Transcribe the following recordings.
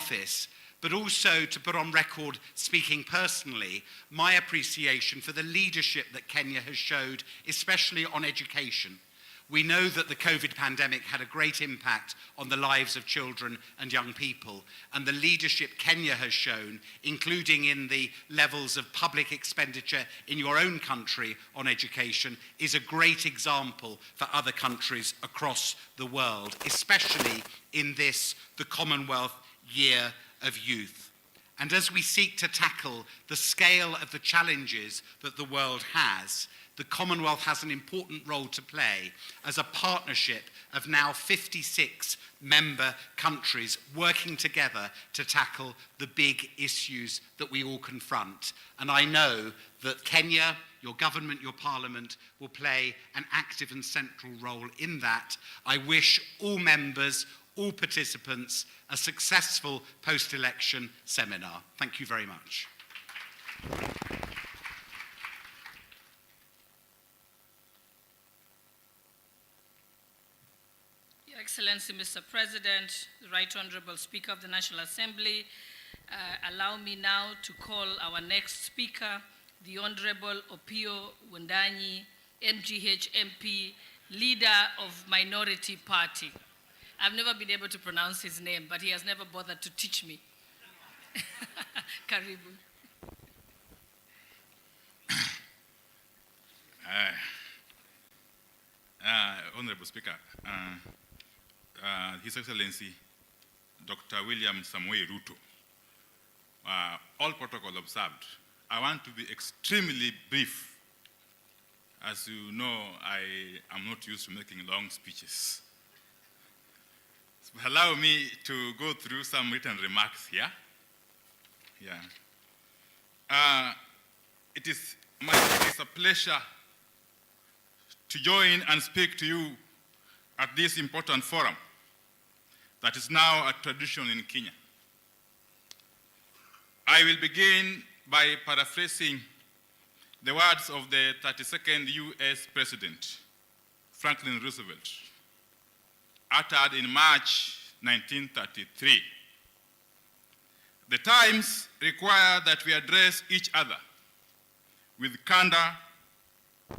office, but also to put on record, speaking personally, my appreciation for the leadership that Kenya has showed, especially on education. We know that the COVID pandemic had a great impact on the lives of children and young people, and the leadership Kenya has shown, including in the levels of public expenditure in your own country on education, is a great example for other countries across the world, especially in this, the Commonwealth Year of Youth. And as we seek to tackle the scale of the challenges that the world has, the Commonwealth has an important role to play as a partnership of now 56 member countries working together to tackle the big issues that we all confront. And I know that Kenya, your government, your parliament, will play an active and central role in that. I wish all members, all participants, a successful post-election seminar. Thank you very much. Your Excellency, Mr. President, the Right Honorable Speaker of the National Assembly, allow me now to call our next speaker, the Honorable 𝗣𝗢𝗦𝗧-𝗘𝗟𝗘𝗖𝗧𝗜𝗢, MGH MP, leader of Minority Party. I've never been able to pronounce his name, but he has never bothered to teach me. Karibu. Honorable Speaker, His Excellency Dr. William Samoei Ruto, all protocol observed. I want to be extremely brief. As you know, I am not used to making long speeches. So allow me to go through some written remarks here. It is a pleasure to join and speak to you at this important forum that is now a tradition in Kenya. I will begin by paraphrasing the words of the 32nd US President, Franklin Roosevelt, uttered in March 1933. The times require that we address each other with candor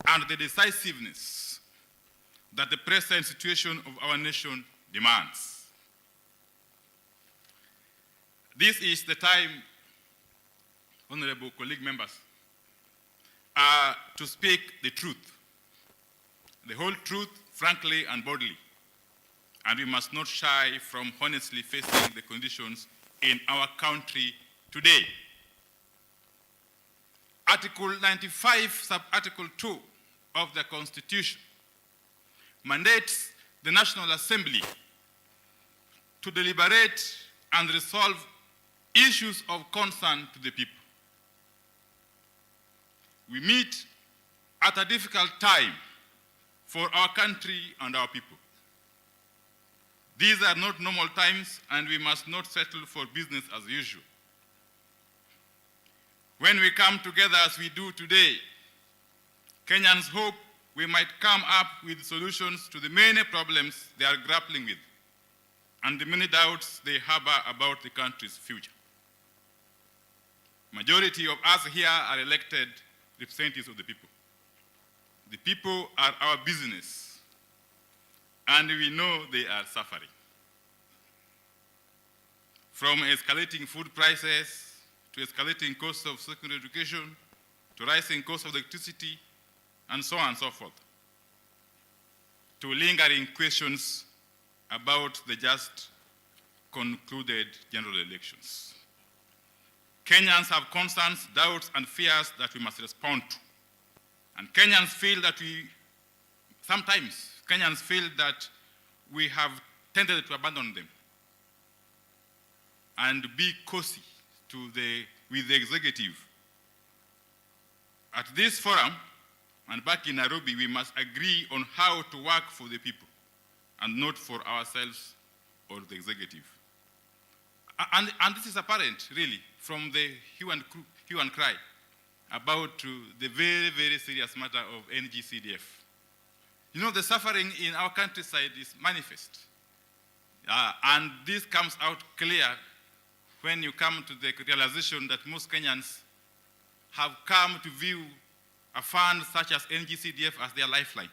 and the decisiveness that the present situation of our nation demands. This is the time, honorable colleague members, to speak the truth, the whole truth, frankly and boldly. And we must not shy from honestly facing the conditions in our country today. Article 95, sub-article 2 of the Constitution mandates the National Assembly to deliberate and resolve issues of concern to the people. We meet at a difficult time for our country and our people. These are not normal times, and we must not settle for business as usual. When we come together as we do today, Kenyans hope we might come up with solutions to the many problems they are grappling with and the many doubts they harbor about the country's future. Majority of us here are elected representatives of the people. The people are our business, and we know they are suffering. From escalating food prices, to escalating costs of secondary education, to rising costs of electricity, and so on and so forth, to lingering questions about the just concluded general elections. Kenyans have concerns, doubts, and fears that we must respond to. And Kenyans feel that sometimes Kenyans feel that we have tended to abandon them and be cozy with the executive. At this forum, and back in Nairobi, we must agree on how to work for the people and not for ourselves or the executive. And this is apparent, really, from the hue and cry about the very, very serious matter of NGCDF. You know, the suffering in our countryside is manifest. And this comes out clear when you come to the realization that most Kenyans have come to view a fund such as NGCDF as their lifeline.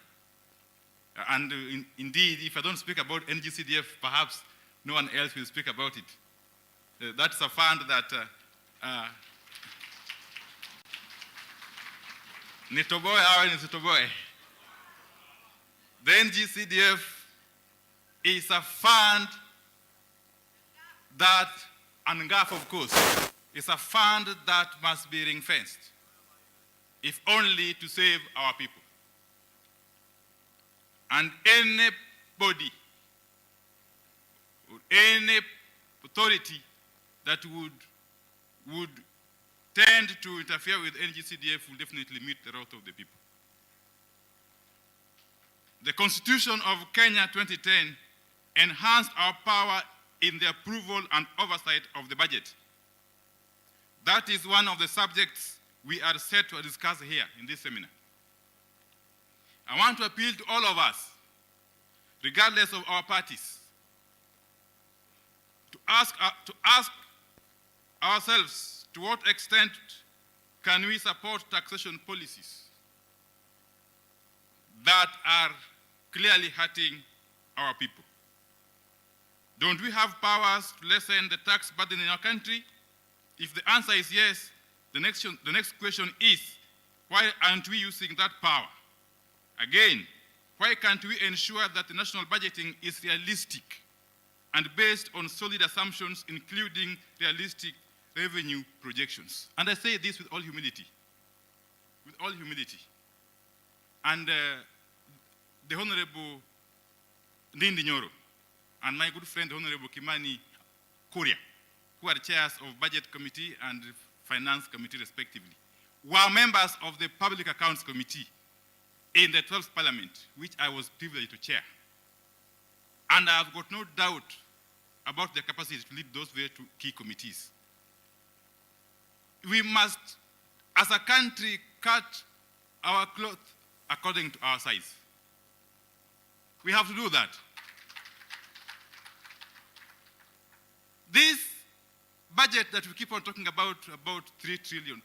And indeed, if I don't speak about NGCDF, perhaps no one else will speak about it. That's a fund that the NGCDF is a fund that, and GAF of course, is a fund that must be ring-fenced, if only to save our people. And anybody, any authority that would tend to interfere with NGCDF will definitely meet the wrath of the people. The Constitution of Kenya 2010 enhanced our power in the approval and oversight of the budget. That is one of the subjects we are set to discuss here in this seminar. I want to appeal to all of us, regardless of our parties, to ask ourselves to what extent can we support taxation policies that are clearly hurting our people. Don't we have powers to lessen the tax burden in our country? If the answer is yes, the next question is, why aren't we using that power? Again, why can't we ensure that the national budgeting is realistic and based on solid assumptions, including realistic revenue projections? And I say this with all humility. With all humility. And the Honorable Ndindi Nyoro and my good friend, Honorable Kimani Kuria, who are chairs of Budget Committee and Finance Committee respectively, were members of the Public Accounts Committee in the 12th Parliament, which I was privileged to chair. And I have got no doubt about their capacity to lead those very two key committees. We must, as a country, cut our cloth according to our size. We have to do that. This budget that we keep on talking about 3 trillion.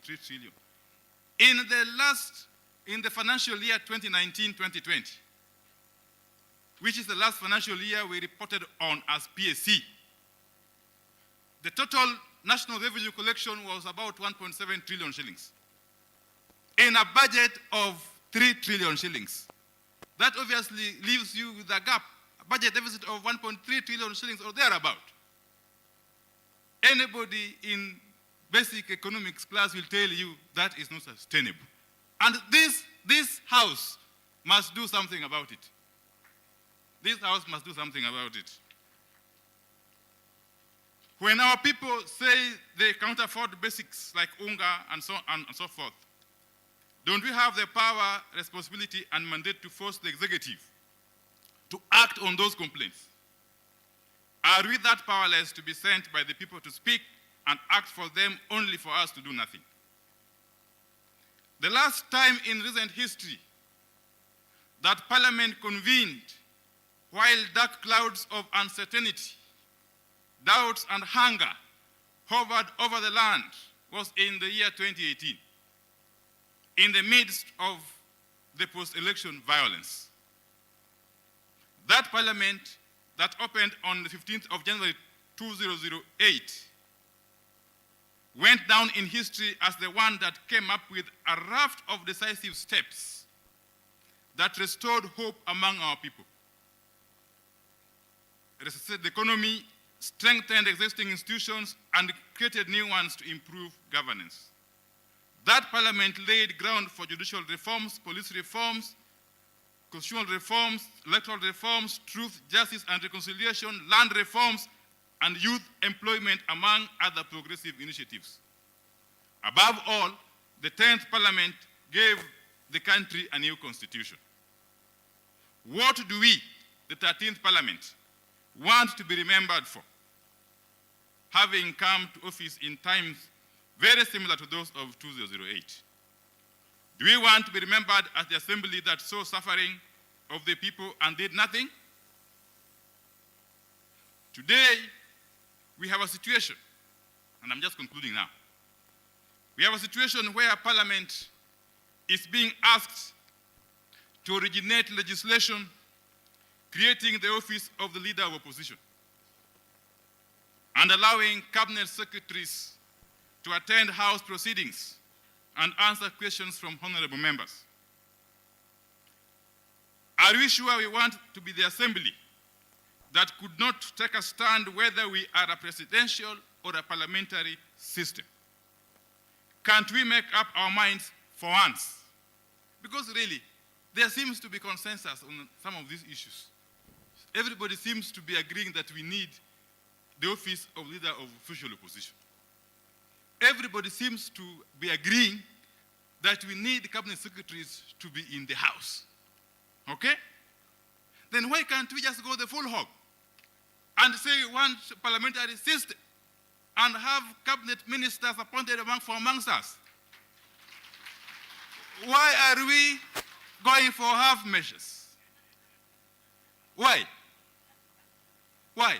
In the financial year 2019-2020, which is the last financial year we reported on as PSC, the total national revenue collection was about 1.7 trillion shillings. In a budget of 3 trillion shillings. That obviously leaves you with a gap, a budget deficit of 1.3 trillion shillings or thereabout. Anybody in basic economics class will tell you that is not sustainable. And this House must do something about it. This House must do something about it. When our people say they can't afford basics like unga and so forth, don't we have the power, responsibility, and mandate to force the executive to act on those complaints? Are we that powerless to be sent by the people to speak and act for them only for us to do nothing? The last time in recent history that Parliament convened while dark clouds of uncertainty, doubts, and hunger hovered over the land was in the year 2018, in the midst of the post-election violence. That Parliament that opened on the 15th of January 2008 went down in history as the one that came up with a raft of decisive steps that restored hope among our people. Resuscitated the economy, strengthened existing institutions, and created new ones to improve governance. That Parliament laid ground for judicial reforms, police reforms, constitutional reforms, electoral reforms, truth, justice, and reconciliation, land reforms, and youth employment, among other progressive initiatives. Above all, the 10th Parliament gave the country a new constitution. What do we, the 13th Parliament, want to be remembered for, having come to office in times very similar to those of 2008? Do we want to be remembered as the assembly that saw suffering of the people and did nothing? Today, we have a situation and I'm just concluding now. We have a situation where Parliament is being asked to originate legislation creating the office of the Leader of Opposition and allowing cabinet secretaries to attend House proceedings and answer questions from honorable members. Are we sure we want to be the assembly that could not take a stand whether we are a presidential or a parliamentary system? Can't we make up our minds for once? Because really, there seems to be consensus on some of these issues. Everybody seems to be agreeing that we need the office of Leader of Official Opposition. Everybody seems to be agreeing that we need cabinet secretaries to be in the House. Okay? Then why can't we just go the full hog and say we want parliamentary system and have cabinet ministers appointed amongst us? Why are we going for half measures? Why? Why?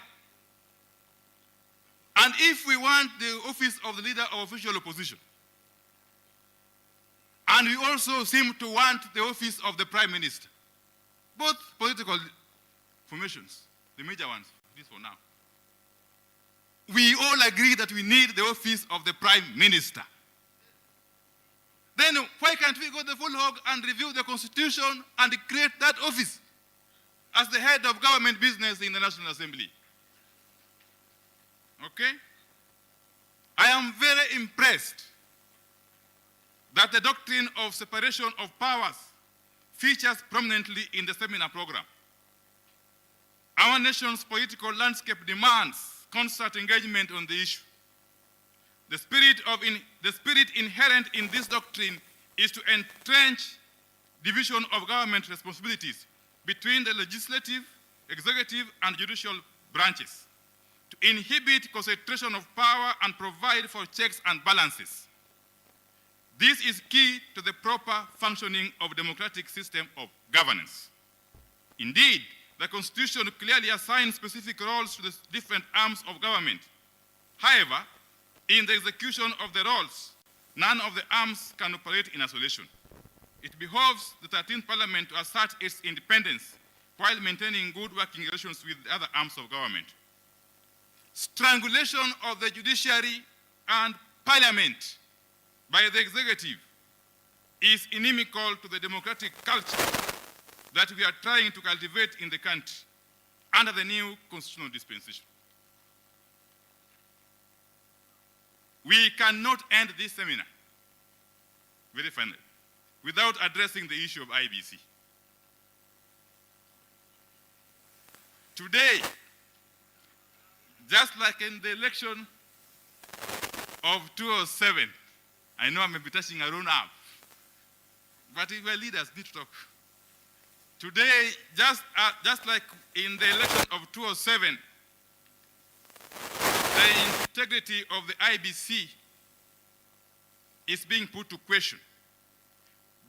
And if we want the office of the Leader of Official Opposition, and we also seem to want the office of the Prime Minister, both political formations, the major ones, this for now, we all agree that we need the office of the Prime Minister. Then why can't we go the full hog and review the Constitution and create that office as the head of government business in the National Assembly? Okay? I am very impressed that the doctrine of separation of powers features prominently in the seminar program. Our nation's political landscape demands constant engagement on the issue. The spirit inherent in this doctrine is to entrench division of government responsibilities between the legislative, executive, and judicial branches, to inhibit concentration of power and provide for checks and balances. This is key to the proper functioning of a democratic system of governance. Indeed, the Constitution clearly assigns specific roles to the different arms of government. However, in the execution of the roles, none of the arms can operate in isolation. It behoves the 13th Parliament to assert its independence while maintaining good working relations with the other arms of government. Strangulation of the judiciary and Parliament by the executive is inimical to the democratic culture that we are trying to cultivate in the country under the new constitutional dispensation. We cannot end this seminar, very finally, without addressing the issue of IEBC. Today, just like in the election of 2007, I know I may be touching a wrong up, but we are leaders, need to talk. Today, just like in the election of 2007, the integrity of the IEBC is being put to question.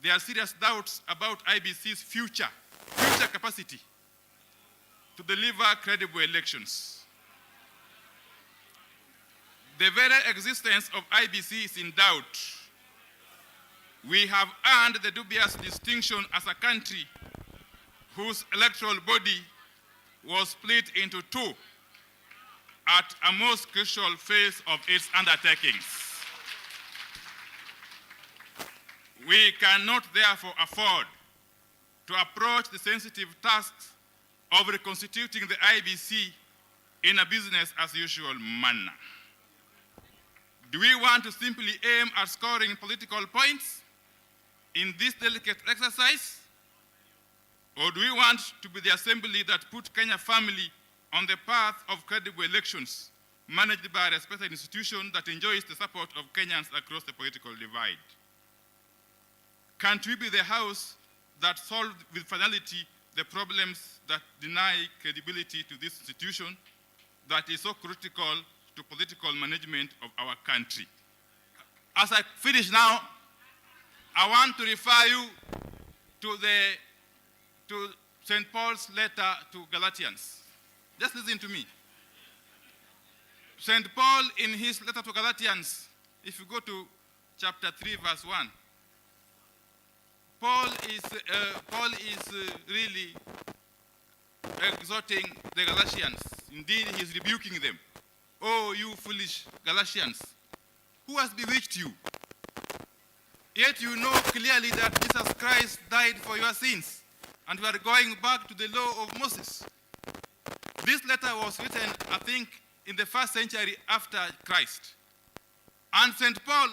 There are serious doubts about IEBC's future capacity to deliver credible elections. The very existence of IEBC is in doubt. We have earned the dubious distinction as a country whose electoral body was split into two at a most crucial phase of its undertakings. We cannot therefore afford to approach the sensitive task of reconstituting the IEBC in a business as usual manner. Do we want to simply aim at scoring political points in this delicate exercise? Or do we want to be the assembly that put Kenya family on the path of credible elections managed by a respected institution that enjoys the support of Kenyans across the political divide? Can't we be the house that solved with finality the problems that deny credibility to this institution that is so critical to political management of our country? As I finish now, I want to refer you to St. Paul's letter to Galatians. Just listen to me. St. Paul, in his letter to Galatians, if you go to chapter 3, verse 1, Paul is really exhorting the Galatians. Indeed, he is rebuking them. Oh, you foolish Galatians, who has bewitched you? Yet you know clearly that Jesus Christ died for your sins, and we are going back to the law of Moses. This letter was written, I think, in the 1st century after Christ. And St. Paul,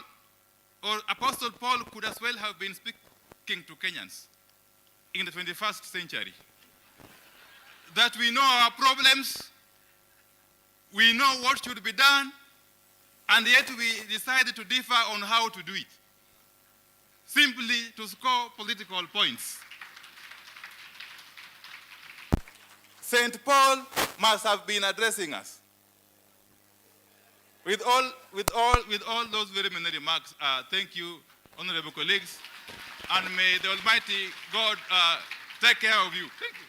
or Apostle Paul, could as well have been speaking to Kenyans in the 21st century. That we know our problems, we know what should be done, and yet we decided to differ on how to do it, simply to score political points. St. Paul must have been addressing us. With all those very many remarks, thank you, honorable colleagues, and may the Almighty God take care of you. Thank you.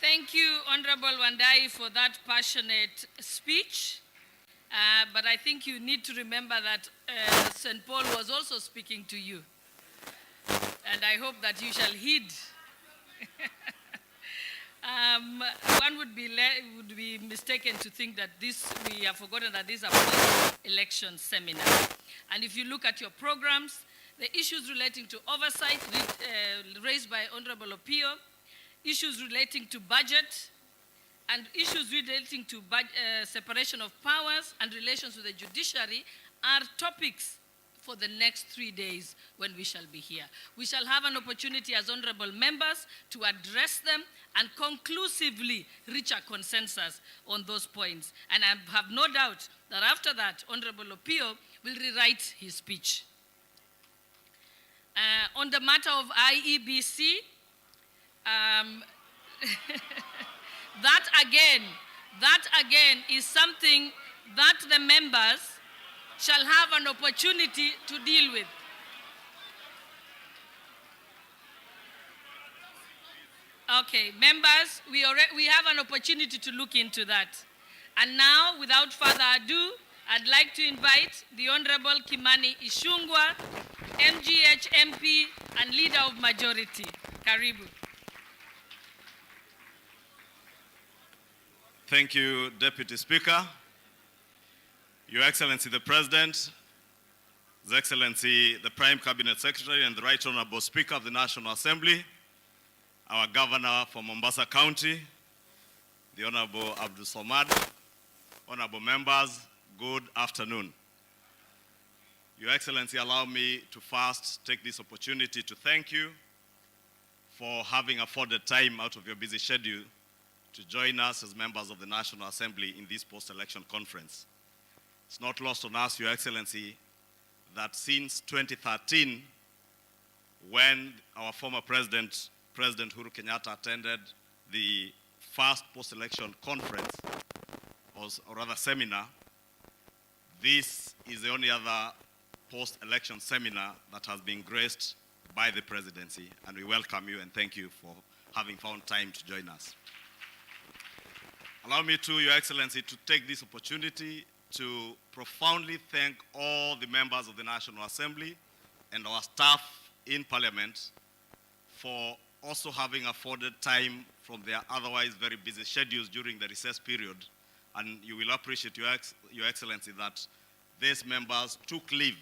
Thank you, Honorable Wandai, for that passionate speech. But I think you need to remember that St. Paul was also speaking to you. And I hope that you shall heed. One would be mistaken to think that we have forgotten that this is a post-election seminar. And if you look at your programs, the issues relating to oversight raised by Honorable Opiyo, issues relating to budget, and issues relating to separation of powers and relations with the judiciary are topics for the next 3 days when we shall be here. We shall have an opportunity as honorable members to address them and conclusively reach a consensus on those points. And I have no doubt that after that, Honorable Opiyo will rewrite his speech. On the matter of IEBC, that again is something that the members shall have an opportunity to deal with. Okay, members, we have an opportunity to look into that. And now, without further ado, I'd like to invite the Honorable Kimani Ichung'wah, MGH MP and Leader of Majority. Karibu. Thank you, Deputy Speaker. Your Excellency the President, His Excellency the Prime Cabinet Secretary and the Right Honorable Speaker of the National Assembly, our Governor for Mombasa County, the Honorable Abdul Samad, honorable members, good afternoon. Your Excellency, allow me to first take this opportunity to thank you for having afforded time out of your busy schedule to join us as members of the National Assembly in this post-election conference. It's not lost on us, Your Excellency, that since 2013, when our former President Uhuru Kenyatta attended the first post-election conference, or rather seminar, this is the only other post-election seminar that has been graced by the presidency, and we welcome you and thank you for having found time to join us. Allow me to, Your Excellency, to take this opportunity to profoundly thank all the members of the National Assembly and our staff in Parliament for also having afforded time from their otherwise very busy schedules during the recess period. And you will appreciate, Your Excellency, that these members took leave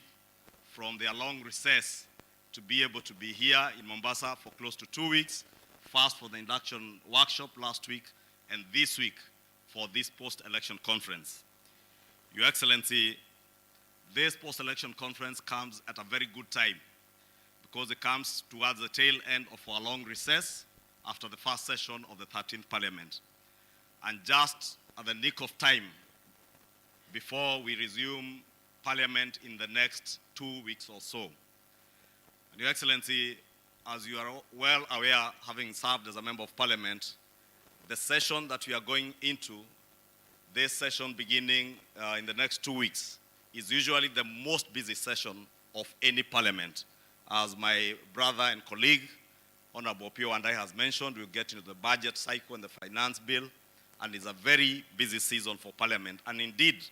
from their long recess to be able to be here in Mombasa for close to 2 weeks, first for the induction workshop last week, and this week for this post-election conference. Your Excellency, this post-election conference comes at a very good time because it comes towards the tail end of our long recess after the first session of the 13th Parliament. And just at the nick of time before we resume Parliament in the next 2 weeks or so. And Your Excellency, as you are well aware, having served as a member of Parliament, the session that we are going into, this session beginning in the next 2 weeks, is usually the most busy session of any parliament. As my brother and colleague, Honorable 𝗣𝗢𝗦𝗧-𝗘𝗟𝗘𝗖𝗧𝗜𝗢𝗡 has mentioned, we'll get into the budget cycle and the finance bill, and it's a very busy season for Parliament. And indeed,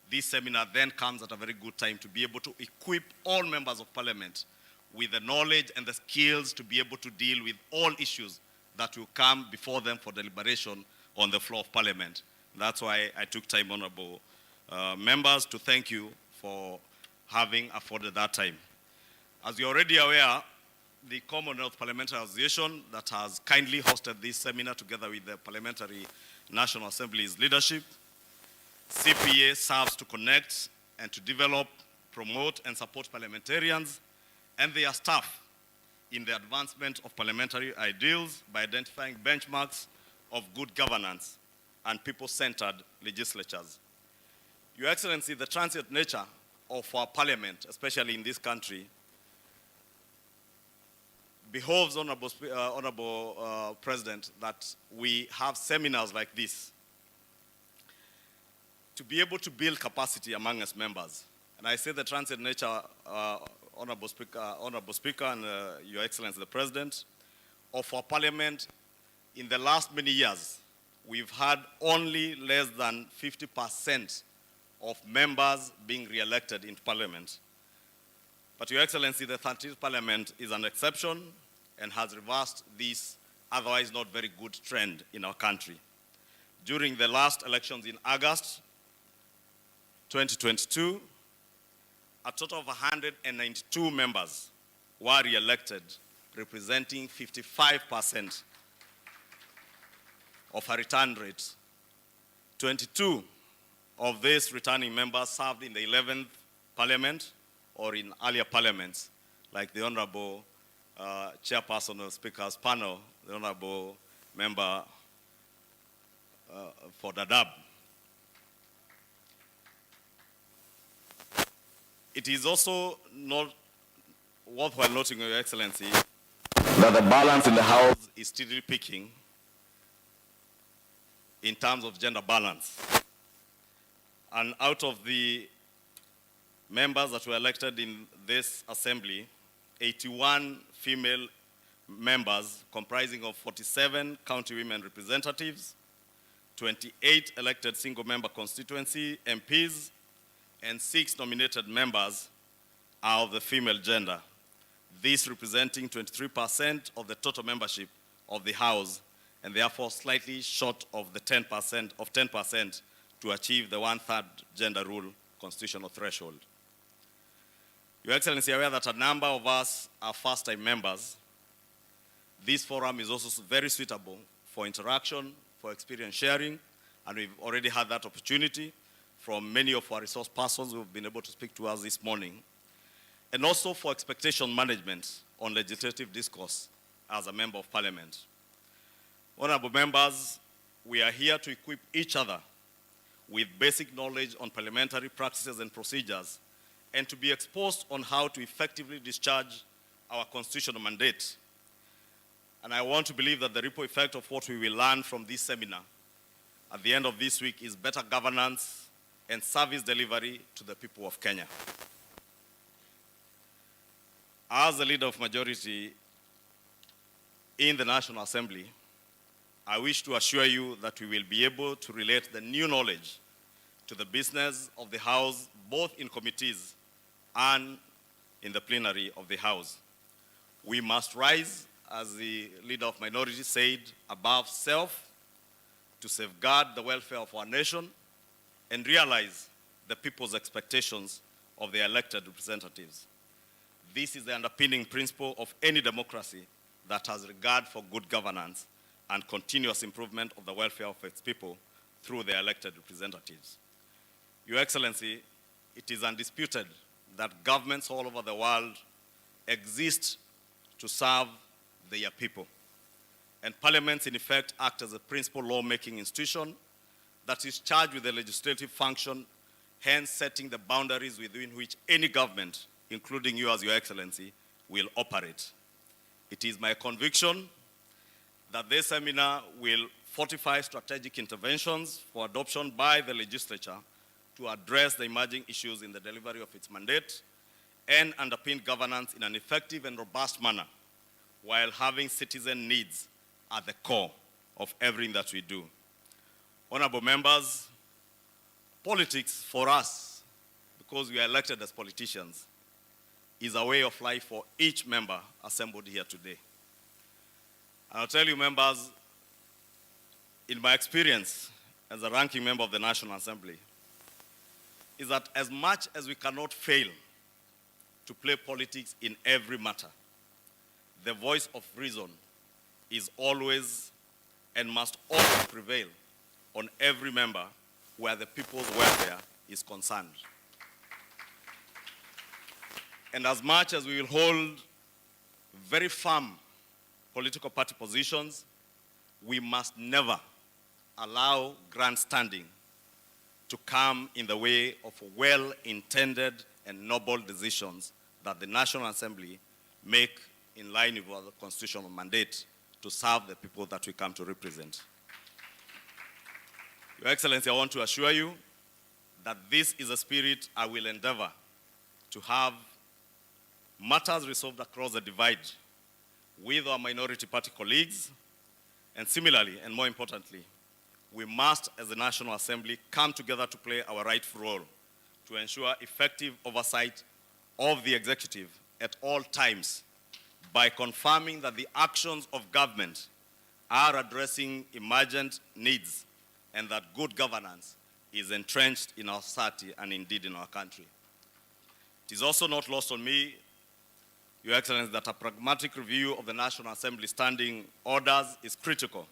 this seminar then comes at a very good time to be able to equip all members of Parliament with the knowledge and the skills to be able to deal with all issues that will come before them for deliberation on the floor of Parliament. That's why I took time, honorable members, to thank you for having afforded that time. As you're already aware, the Commonwealth Parliamentary Association that has kindly hosted this seminar together with the Parliamentary National Assembly's leadership, CPA serves to connect and to develop, promote and support parliamentarians and their staff in the advancement of parliamentary ideals by identifying benchmarks of good governance and people-centered legislatures. Your Excellency, the transient nature of our parliament, especially in this country, behoves, Honorable President, that we have seminars like this to be able to build capacity among us members. And I say the transient nature, Honorable Speaker and Your Excellency the President, of our parliament. In the last many years, we've had only less than 50% of members being re-elected into Parliament. But Your Excellency, the 13th Parliament is an exception and has reversed this otherwise not very good trend in our country. During the last elections in August 2022, a total of 192 members were re-elected, representing 55% of a return rate. 22 of these returning members served in the 11th Parliament or in earlier parliaments, like the Honorable Chairperson of Speaker's panel, the Honorable Member for 𝗣𝗢𝗦𝗧-𝗘𝗟𝗘𝗖𝗧𝗜𝗢𝗍. It is also not worthwhile noting, Your Excellency, that the balance in the House is steadily peaking in terms of gender balance. And out of the members that were elected in this assembly, 81 female members comprising of 47 county women representatives, 28 elected single-member constituency MPs, and 6 nominated members are of the female gender. This representing 23% of the total membership of the House, and therefore slightly short of the 10% to achieve the 1/3 gender rule constitutional threshold. Your Excellency, aware that a number of us are first-time members, this forum is also very suitable for interaction, for experience sharing, and we've already had that opportunity from many of our resource persons who have been able to speak to us this morning, and also for expectation management on legislative discourse as a member of Parliament. Honorable members, we are here to equip each other with basic knowledge on parliamentary practices and procedures, and to be exposed on how to effectively discharge our constitutional mandate. And I want to believe that the ripple effect of what we will learn from this seminar at the end of this week is better governance and service delivery to the people of Kenya. As the leader of majority in the National Assembly, I wish to assure you that we will be able to relate the new knowledge to the business of the House, both in committees and in the plenary of the House. We must rise, as the leader of minority said, above self to safeguard the welfare of our nation and realize the people's expectations of their elected representatives. This is the underpinning principle of any democracy that has regard for good governance and continuous improvement of the welfare of its people through their elected representatives. Your Excellency, it is undisputed that governments all over the world exist to serve their people. And parliaments, in effect, act as a principal lawmaking institution that is charged with the legislative function, hence setting the boundaries within which any government, including you as Your Excellency, will operate. It is my conviction that this seminar will fortify strategic interventions for adoption by the legislature to address the emerging issues in the delivery of its mandate and underpin governance in an effective and robust manner, while having citizen needs at the core of everything that we do. Honorable members, politics for us, because we are elected as politicians, is a way of life for each member assembled here today. And I'll tell you, members, in my experience as a ranking member of the National Assembly, is that as much as we cannot fail to play politics in every matter, the voice of reason is always and must always prevail on every member where the people's welfare is concerned. And as much as we will hold very firm political party positions, we must never allow grandstanding to come in the way of well-intended and noble decisions that the National Assembly make in line with our constitutional mandate to serve the people that we come to represent. Your Excellency, I want to assure you that this is a spirit I will endeavor to have matters resolved across the divide with our minority party colleagues, and similarly, and more importantly, we must, as the National Assembly, come together to play our rightful role to ensure effective oversight of the executive at all times by confirming that the actions of government are addressing emergent needs and that good governance is entrenched in our society and indeed in our country. It is also not lost on me, Your Excellency, that a pragmatic review of the National Assembly standing orders is critical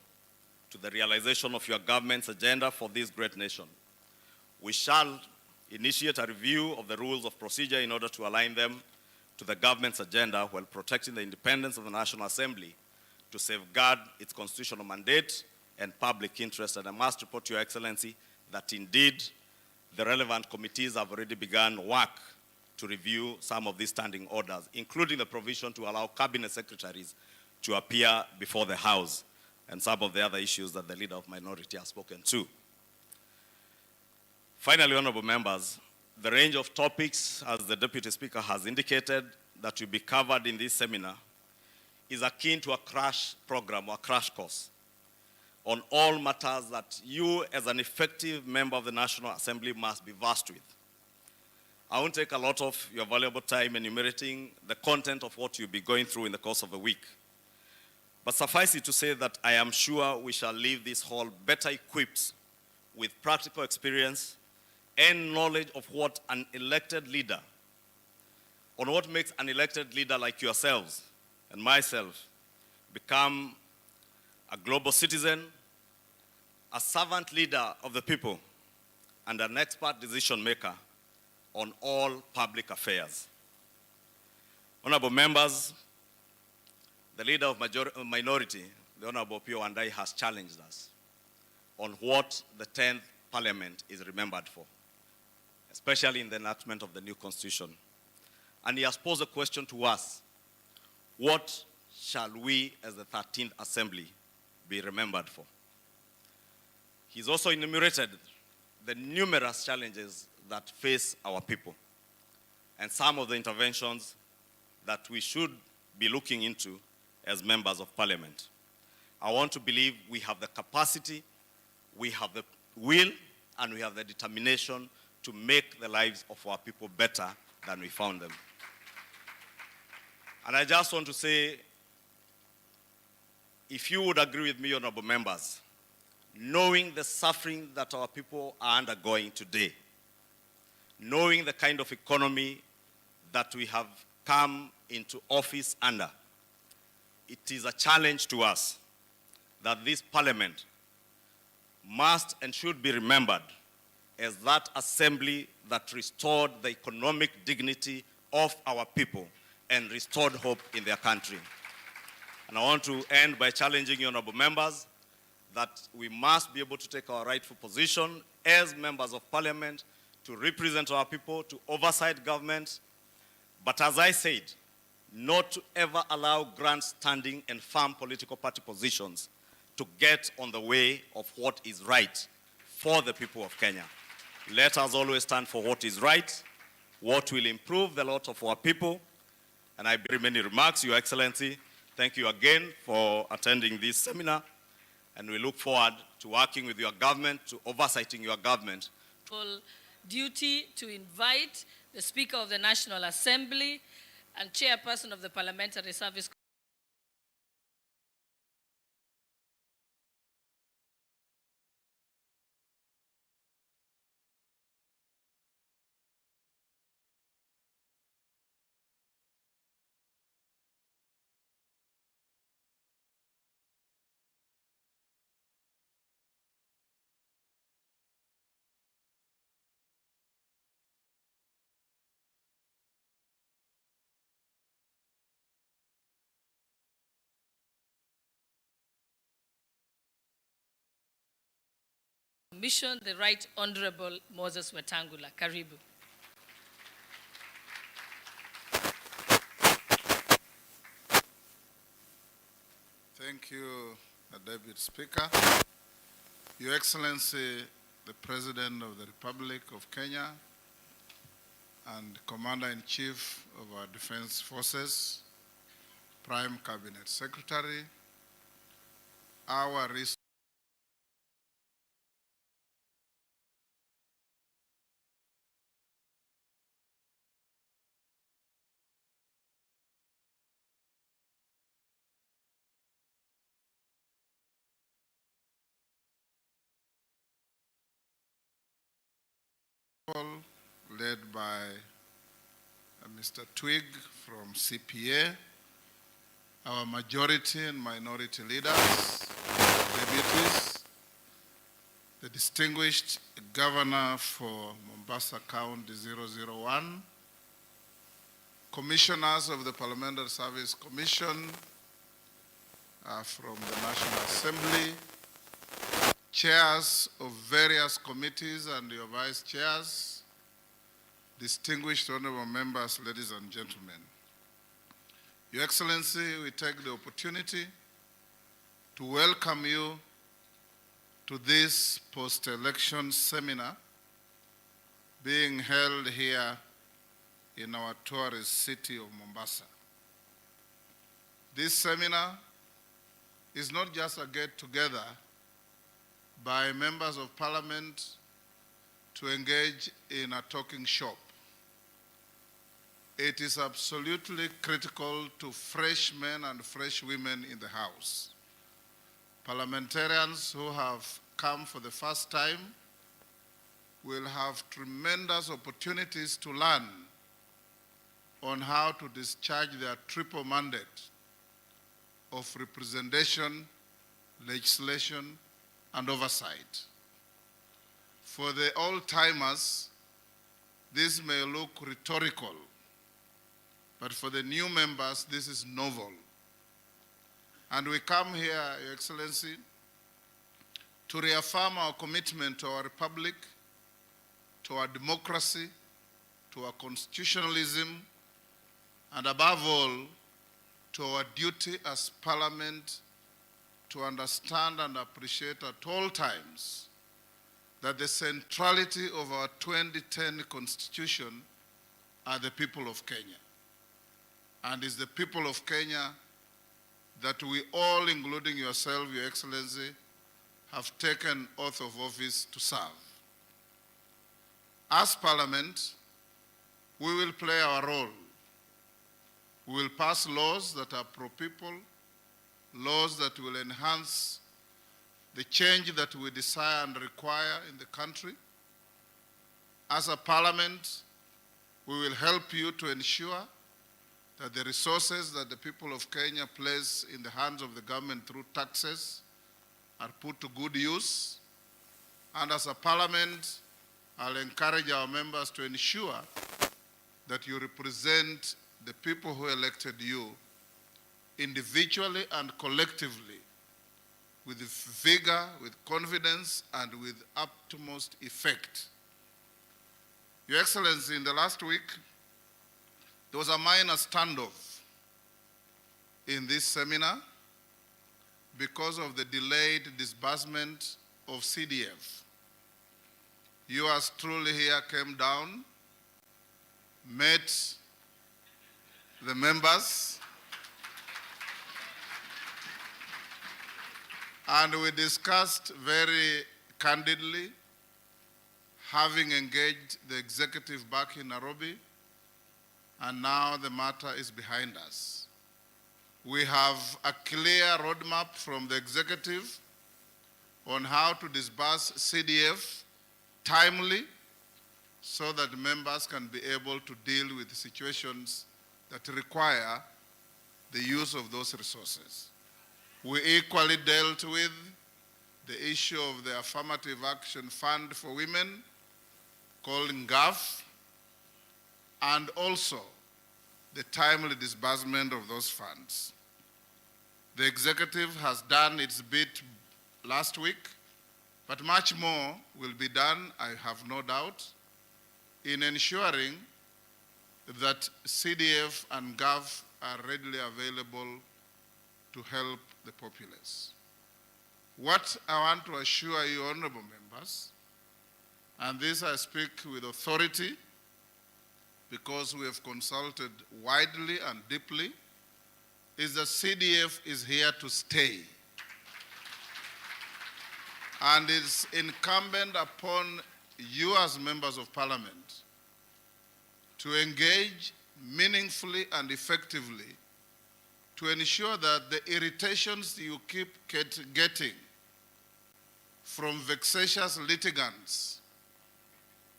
to the realization of your government's agenda for this great nation. We shall initiate a review of the rules of procedure in order to align them to the government's agenda while protecting the independence of the National Assembly to safeguard its constitutional mandate and public interest. And I must report to Your Excellency that indeed the relevant committees have already begun work to review some of these standing orders, including the provision to allow cabinet secretaries to appear before the House and some of the other issues that the Leader of Minority has spoken to. Finally, honorable members, the range of topics, as the Deputy Speaker has indicated, that will be covered in this seminar is akin to a crash program or crash course on all matters that you, as an effective member of the National Assembly, must be versed with. I won't take a lot of your valuable time enumerating the content of what you'll be going through in the course of the week. But suffice it to say that I am sure we shall leave this hall better equipped with practical experience and knowledge of what an elected leader, on what makes an elected leader like yourselves and myself become a global citizen, a servant leader of the people, and an expert decision maker on all public affairs. Honorable members, the Leader of Minority, the Honorable 𝗣𝗢𝗦𝗧-𝗘𝗟𝗘𝗖𝗧𝗜𝗍𝗍 has challenged us on what the 10th Parliament is remembered for, especially in the enactment of the new Constitution. And he has posed a question to us: what shall we, as the 13th Assembly, be remembered for? He's also enumerated the numerous challenges that face our people and some of the interventions that we should be looking into as members of Parliament. I want to believe we have the capacity, we have the will, and we have the determination to make the lives of our people better than we found them. And I just want to say, if you would agree with me, honorable members, knowing the suffering that our people are undergoing today, knowing the kind of economy that we have come into office under, it is a challenge to us that this Parliament must and should be remembered as that assembly that restored the economic dignity of our people and restored hope in their country. And I want to end by challenging you, honorable members, that we must be able to take our rightful position as members of Parliament to represent our people, to oversight government, but as I said, not to ever allow grandstanding and firm political party positions to get on the way of what is right for the people of Kenya. Let us always stand for what is right, what will improve the lot of our people. And I bring many remarks, Your Excellency, thank you again for attending this seminar, and we look forward to working with your government, to oversighting your government. Duty to invite the Speaker of the National Assembly and Chairperson of the Parliamentary Service Commission, the Right Honorable 𝗦𝗘𝗠𝗦𝗧-𝗘𝗟𝗬. Karibu. Thank you, Deputy Speaker. Your Excellency, the President of the Republic of Kenya and Commander-in-Chief of our Defense Forces, Prime Cabinet Secretary, our led by Mr. 𝗦𝗘𝗠𝗓𝗖𝗓 from CPA, our majority and minority leaders, deputies, the distinguished Governor for Mombasa County 001, commissioners of the Parliamentary Service Commission from the National Assembly, chairs of various committees and your vice chairs, distinguished honorable members, ladies and gentlemen. Your Excellency, we take the opportunity to welcome you to this post-election seminar being held here in our tourist city of Mombasa. This seminar is not just a get-together by members of parliament to engage in a talking shop. It is absolutely critical to fresh men and fresh women in the House. Parliamentarians who have come for the first time will have tremendous opportunities to learn on how to discharge their triple mandate of representation, legislation, and oversight. For the old-timers, this may look rhetorical, but for the new members, this is novel. And we come here, Your Excellency, to reaffirm our commitment to our republic, to our democracy, to our constitutionalism, and above all, to our duty as Parliament to understand and appreciate at all times that the centrality of our 2010 Constitution are the people of Kenya. And it's the people of Kenya that we all, including yourself, Your Excellency, have taken oath of office to serve. As Parliament, we will play our role. We will pass laws that are pro-people, laws that will enhance the change that we desire and require in the country. As a Parliament, we will help you to ensure that the resources that the people of Kenya place in the hands of the government through taxes are put to good use. And as a Parliament, I'll encourage our members to ensure that you represent the people who elected you individually and collectively with vigor, with confidence, and with utmost effect. Your Excellency, in the last week, there was a minor standoff in this seminar because of the delayed disbursement of CDF. Yours truly here came down, met the members, And we discussed very candidly, having engaged the executive back in Nairobi, and now the matter is behind us. We have a clear roadmap from the executive on how to disburse CDF timely so that members can be able to deal with situations that require the use of those resources. We equally dealt with the issue of the Affirmative Action Fund for Women, called 𝗦𝗡𝗠𝗥, and also the timely disbursement of those funds. The executive has done its bit last week, but much more will be done, I have no doubt, in ensuring that CDF and 𝗦𝗡𝗠𝗥 are readily available to help the populace. What I want to assure you, honorable members, and this I speak with authority because we have consulted widely and deeply, is that CDF is here to stay. And it's incumbent upon you as members of parliament to engage meaningfully and effectively to ensure that the irritations you keep getting from vexatious litigants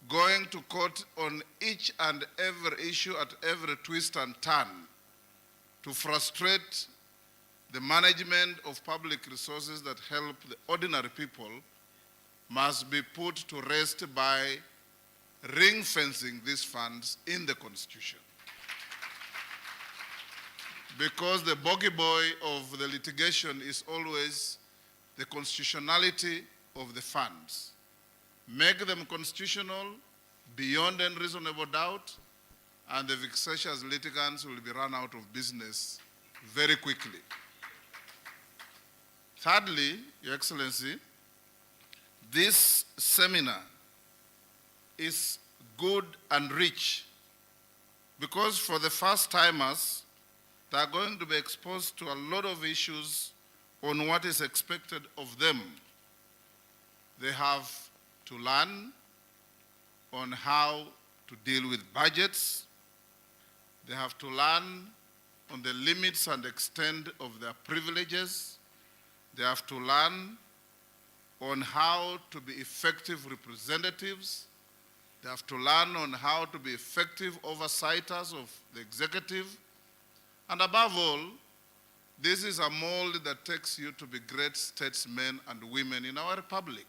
going to court on each and every issue at every twist and turn to frustrate the management of public resources that help the ordinary people must be put to rest by ring-fencing these funds in the Constitution. Because the bogey boy of the litigation is always the constitutionality of the funds. Make them constitutional beyond any reasonable doubt, and the vexatious litigants will be run out of business very quickly. Thirdly, Your Excellency, this seminar is good and rich because for the first-timers, they are going to be exposed to a lot of issues on what is expected of them. They have to learn on how to deal with budgets. They have to learn on the limits and extent of their privileges. They have to learn on how to be effective representatives. They have to learn on how to be effective oversighters of the executive. And above all, this is a mold that takes you to be great statesmen and women in our republic.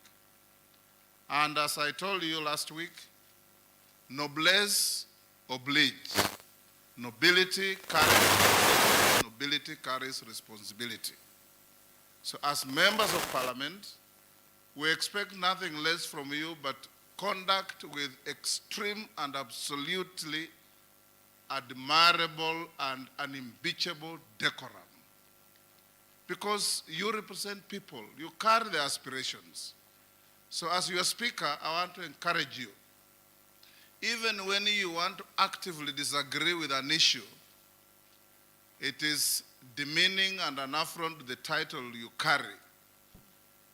And as I told you last week, noblesse oblige. Nobility carries responsibility. So as members of parliament, we expect nothing less from you but conduct with extreme and absolutely admirable and unimpeachable decorum. Because you represent people, you carry their aspirations. So as your speaker, I want to encourage you, even when you want to actively disagree with an issue, it is demeaning and an affront to the title you carry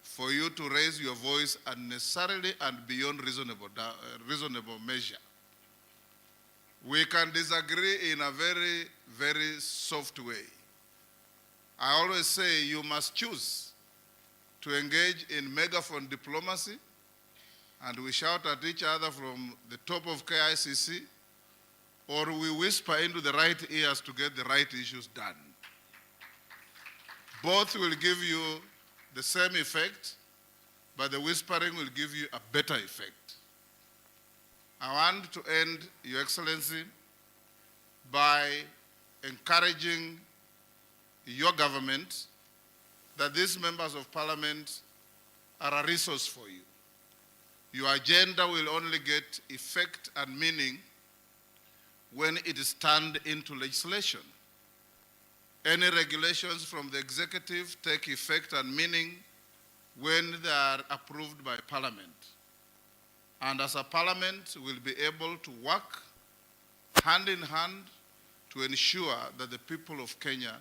for you to raise your voice unnecessarily and beyond reasonable measure. We can disagree in a very, very soft way. I always say you must choose to engage in megaphone diplomacy, and we shout at each other from the top of KICC, or we whisper into the right ears to get the right issues done. Both will give you the same effect, but the whispering will give you a better effect. I want to end, Your Excellency, by encouraging your government that these members of parliament are a resource for you. Your agenda will only get effect and meaning when it is turned into legislation. Any regulations from the executive take effect and meaning when they are approved by parliament. And as a parliament, we'll be able to work hand in hand to ensure that the people of Kenya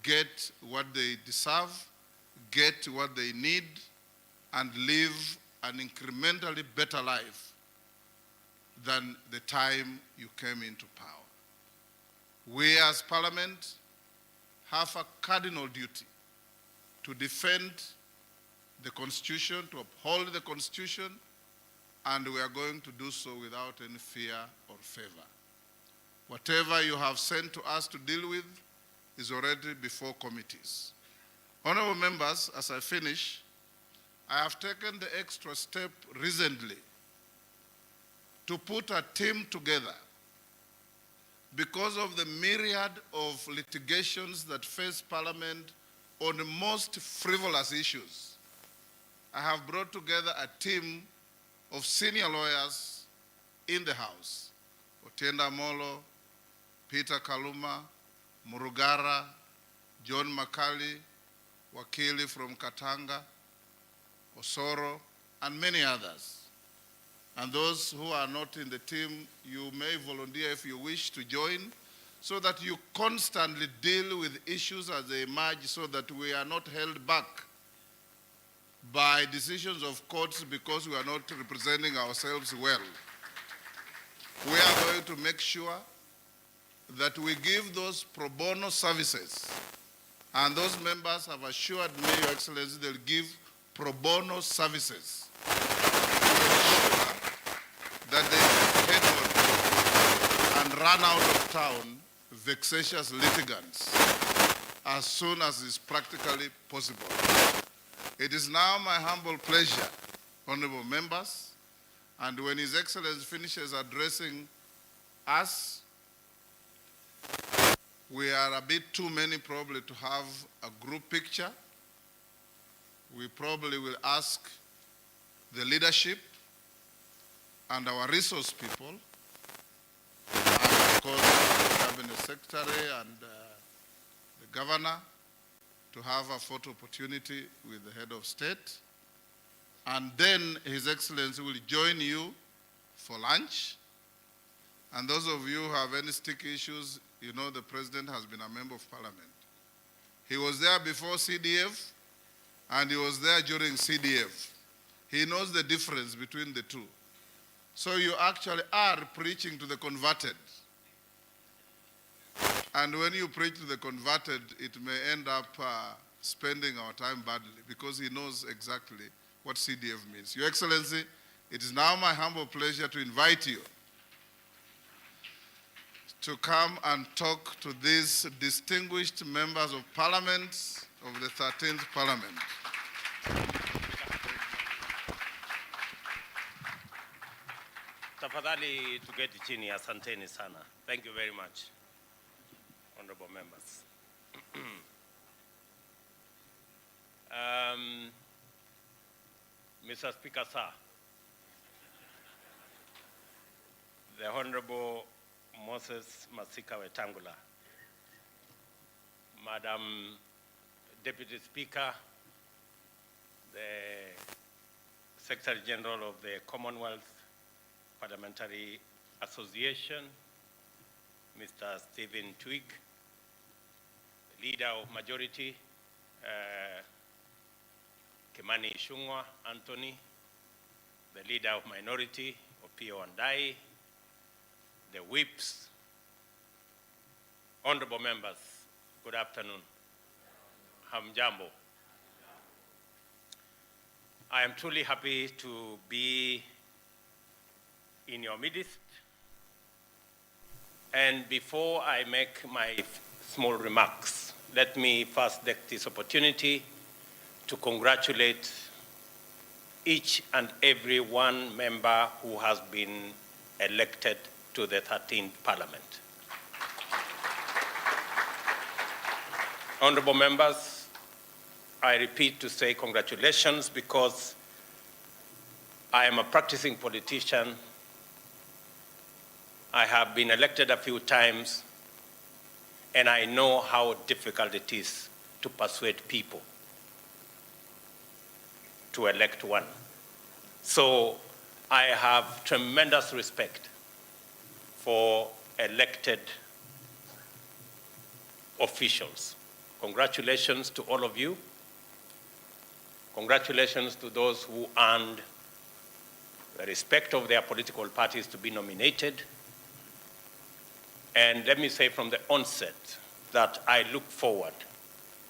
get what they deserve, get what they need and live an incrementally better life than the time you came into power. We as Parliament have a cardinal duty to defend the Constitution, to uphold the Constitution, and we are going to do so without any fear or favor. Whatever you have sent to us to deal with is already before committees. Honorable members, as I finish, I have taken the extra step recently to put a team together because of the myriad of litigations that face Parliament on the most frivolous issues. I have brought together a team of senior lawyers in the House: Otienda-Amollo, Peter Kaluma, Murugara, John Makali, Wakili from Katanga, Osoro, and many others. And those who are not in the team, you may volunteer if you wish to join, so that you constantly deal with issues as they emerge, so that we are not held back by decisions of courts because we are not representing ourselves well. We are going to make sure that we give those pro bono services, and those members have assured me, Your Excellency, they'll give pro bono services to ensure that they head on and run out of town vexatious litigants as soon as is practically possible. It is now my humble pleasure, honorable members, and when His Excellency finishes addressing us, we are a bit too many probably to have a group picture. We probably will ask the leadership and our resource people, and of course the Cabinet Secretary and the Governor, to have a photo opportunity with the Head of State. And then His Excellency will join you for lunch. And those of you who have any sticky issues, you know the President has been a member of Parliament. He was there before CDF, and he was there during CDF. He knows the difference between the two. So you actually are preaching to the converted. And when you preach to the converted, it may end up spending our time badly, because he knows exactly what CDF means. Your Excellency, it is now my humble pleasure to invite you to come and talk to these distinguished members of Parliament of the 13th Parliament. Tafadhali tuketi chini, asanteni sana. Thank you very much, honorable members. Mr. Speaker, sir, the Honorable 𝗦𝗘𝗠𝗎𝗓-𝗏𝗡𝗠𝗥𝗡𝗠𝗒𝗡, Madam Deputy Speaker, the Secretary General of the Commonwealth Parliamentary Association, Mr. Stephen Twigg, Leader of Majority, Kimani Ichung'wah Anthony, the Leader of Minority, 𝗍𝗢𝗦𝗏𝗍𝗍, the whips, honorable members, good afternoon. Hamjambo. I am truly happy to be in your midst. And before I make my small remarks, let me first take this opportunity to congratulate each and every one member who has been elected to the 13th Parliament. Honorable members, I repeat to say congratulations, because I am a practicing politician. I have been elected a few times, and I know how difficult it is to persuade people to elect one. So I have tremendous respect for elected officials. Congratulations to all of you. Congratulations to those who earned the respect of their political parties to be nominated. And let me say from the onset that I look forward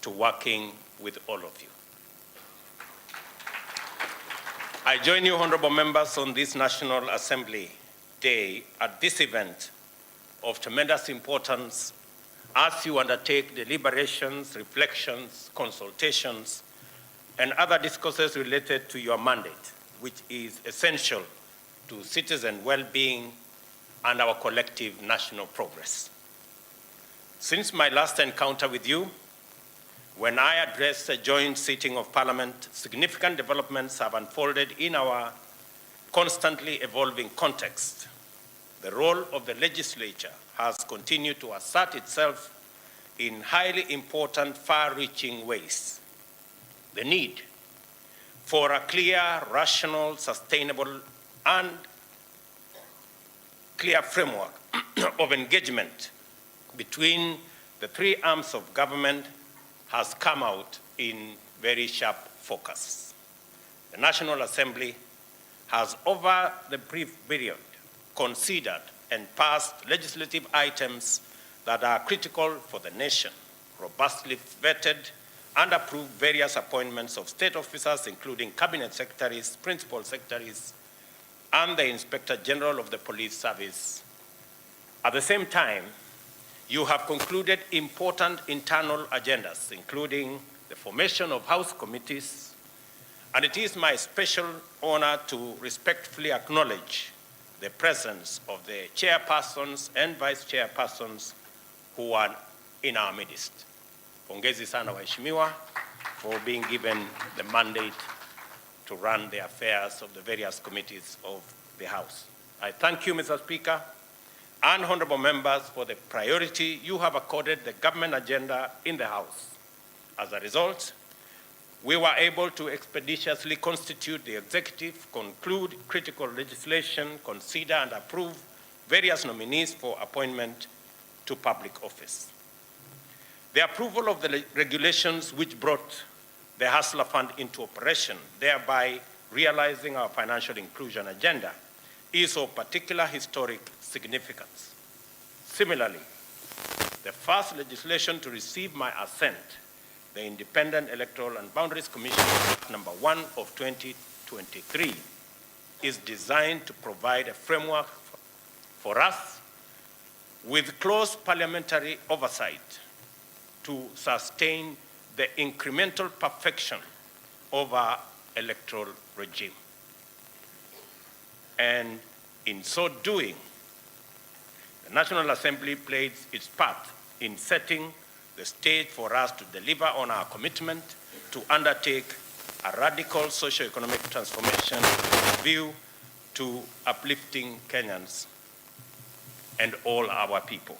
to working with all of you. I join you, honorable members, on this National Assembly Day at this event of tremendous importance as you undertake deliberations, reflections, consultations, and other discourses related to your mandate, which is essential to citizen well-being and our collective national progress. Since my last encounter with you, when I addressed a joint sitting of Parliament, significant developments have unfolded in our constantly evolving context. The role of the legislature has continued to assert itself in highly important, far-reaching ways. The need for a clear, rational, sustainable, and clear framework of engagement between the three arms of government has come out in very sharp focus. The National Assembly has, over the brief period, considered and passed legislative items that are critical for the nation, robustly vetted and approved various appointments of state officers, including cabinet secretaries, principal secretaries, and the Inspector General of the Police Service. At the same time, you have concluded important internal agendas, including the formation of House committees, and it is my special honor to respectfully acknowledge the presence of the chairpersons and vice chairpersons who are in our midst. Pongezi sana waheshimiwa for being given the mandate to run the affairs of the various committees of the House. I thank you, Mr. Speaker, and honorable members for the priority you have accorded the government agenda in the House. As a result, we were able to expeditiously constitute the executive, conclude critical legislation, consider and approve various nominees for appointment to public office. The approval of the regulations which brought the Hustler Fund into operation, thereby realizing our financial inclusion agenda, is of particular historic significance. Similarly, the first legislation to receive my assent, the Independent Electoral and Boundaries Commission Act number 1 of 2023, is designed to provide a framework for us with close parliamentary oversight to sustain the incremental perfection of our electoral regime. And in so doing, the National Assembly played its part in setting the stage for us to deliver on our commitment to undertake a radical socio-economic transformation with a view to uplifting Kenyans and all our people.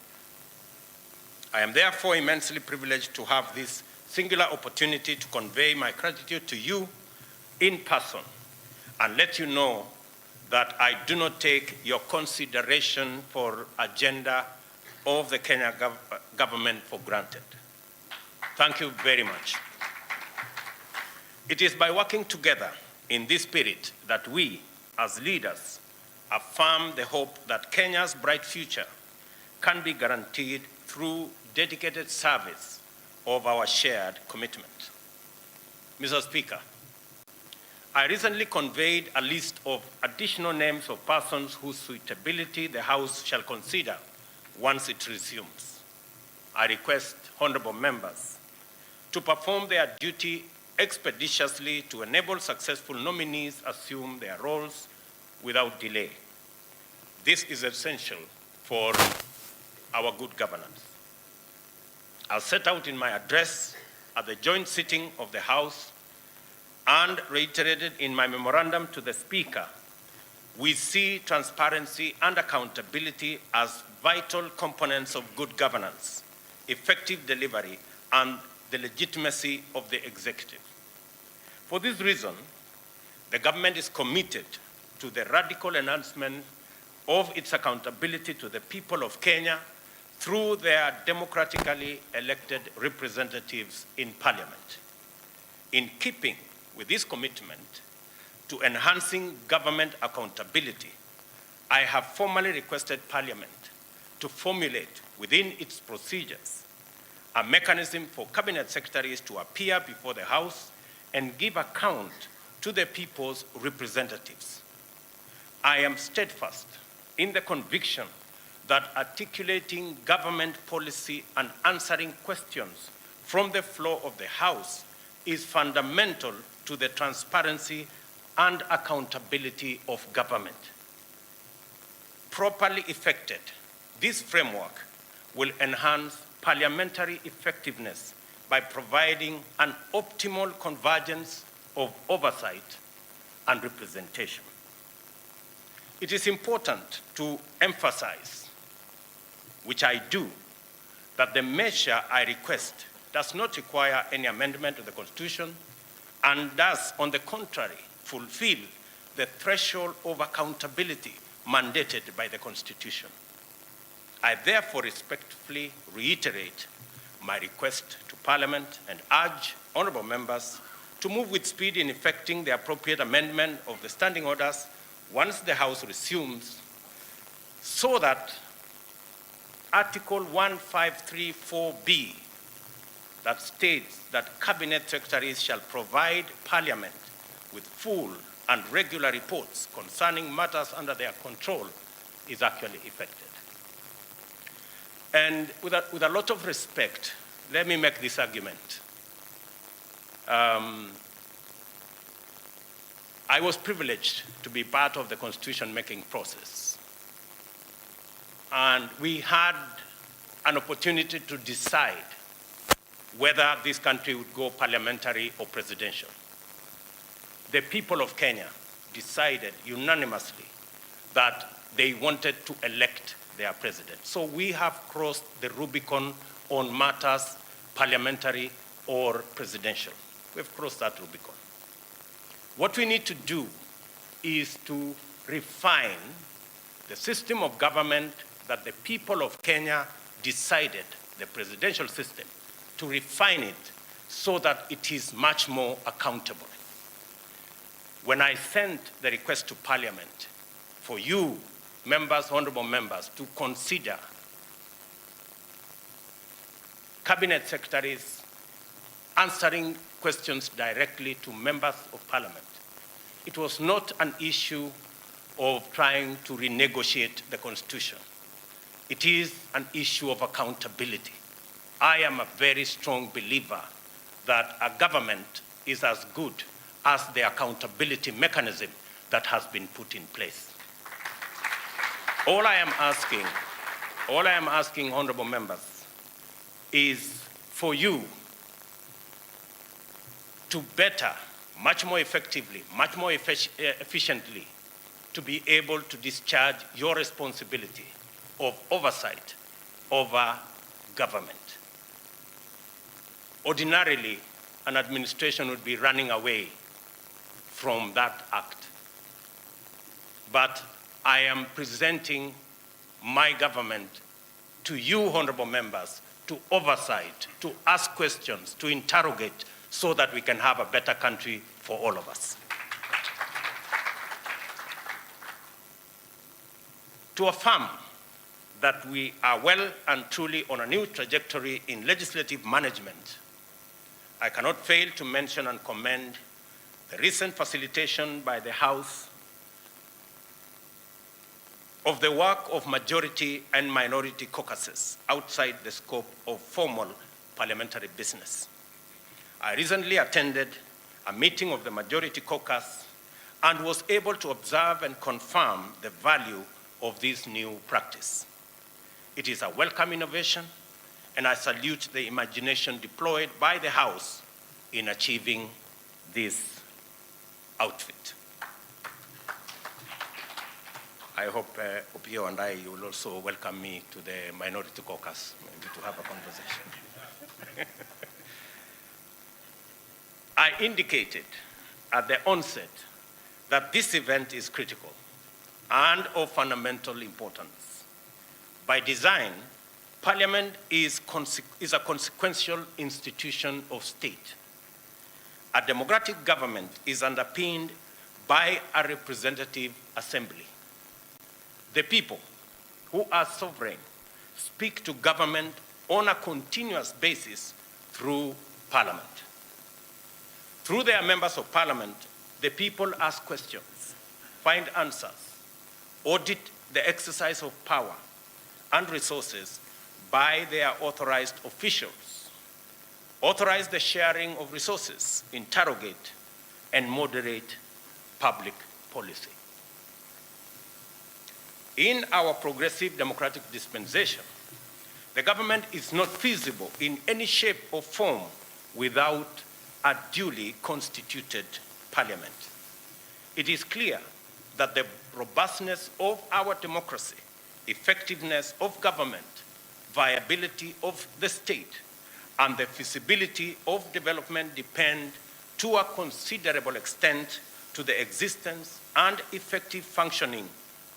I am therefore immensely privileged to have this singular opportunity to convey my gratitude to you in person and let you know that I do not take your consideration for agenda of the Kenya government for granted. Thank you very much. It is by working together in this spirit that we, as leaders, affirm the hope that Kenya's bright future can be guaranteed through dedicated service of our shared commitment. Mr. Speaker, I recently conveyed a list of additional names of persons whose suitability the House shall consider once it resumes. I request honorable members to perform their duty expeditiously to enable successful nominees assume their roles without delay. This is essential for our good governance. As set out in my address at the joint sitting of the House and reiterated in my memorandum to the Speaker, we see transparency and accountability as vital components of good governance, effective delivery, and the legitimacy of the executive. For this reason, the government is committed to the radical enhancement of its accountability to the people of Kenya through their democratically elected representatives in Parliament. In keeping with this commitment to enhancing government accountability, I have formally requested Parliament to formulate within its procedures a mechanism for cabinet secretaries to appear before the House and give account to the people's representatives. I am steadfast in the conviction that articulating government policy and answering questions from the floor of the House is fundamental to the transparency and accountability of government. Properly effected, this framework will enhance parliamentary effectiveness by providing an optimal convergence of oversight and representation. It is important to emphasize, which I do, that the measure I request does not require any amendment to the Constitution and does, on the contrary, fulfill the threshold of accountability mandated by the Constitution. I therefore respectfully reiterate my request to Parliament and urge honourable members to move with speed in effecting the appropriate amendment of the standing orders once the House resumes, so that Article 1534B, that states that Cabinet Secretaries shall provide Parliament with full and regular reports concerning matters under their control, is actually effected. And with a lot of respect, let me make this argument. I was privileged to be part of the constitution-making process. And we had an opportunity to decide whether this country would go parliamentary or presidential. The people of Kenya decided unanimously that they wanted to elect their president. So we have crossed the Rubicon on matters parliamentary or presidential. We've crossed that Rubicon. What we need to do is to refine the system of government that the people of Kenya decided, the presidential system, to refine it so that it is much more accountable. When I sent the request to Parliament for you, members, honorable members, to consider cabinet secretaries answering questions directly to members of Parliament, it was not an issue of trying to renegotiate the Constitution. It is an issue of accountability. I am a very strong believer that a government is as good as the accountability mechanism that has been put in place. All I am asking, honorable members, is for you to better, much more effectively, much more efficiently, to be able to discharge your responsibility of oversight over government. Ordinarily, an administration would be running away from that act. But I am presenting my government to you, honorable members, to oversight, to ask questions, to interrogate, so that we can have a better country for all of us. To affirm that we are well and truly on a new trajectory in legislative management, I cannot fail to mention and commend the recent facilitation by the House of the work of majority and minority caucuses outside the scope of formal parliamentary business. I recently attended a meeting of the majority caucus and was able to observe and confirm the value of this new practice. It is a welcome innovation, and I salute the imagination deployed by the House in achieving this outfit. I hope Opio and I will also welcome me to the minority caucus, maybe to have a conversation. I indicated at the onset that this event is critical and of fundamental importance. By design, Parliament is a consequential institution of state. A democratic government is underpinned by a representative assembly. The people, who are sovereign, speak to government on a continuous basis through Parliament. Through their members of Parliament, the people ask questions, find answers, audit the exercise of power and resources by their authorized officials, authorize the sharing of resources, interrogate, and moderate public policy. In our progressive democratic dispensation, the government is not feasible in any shape or form without a duly constituted parliament. It is clear that the robustness of our democracy, effectiveness of government, viability of the state, and the feasibility of development depend to a considerable extent to the existence and effective functioning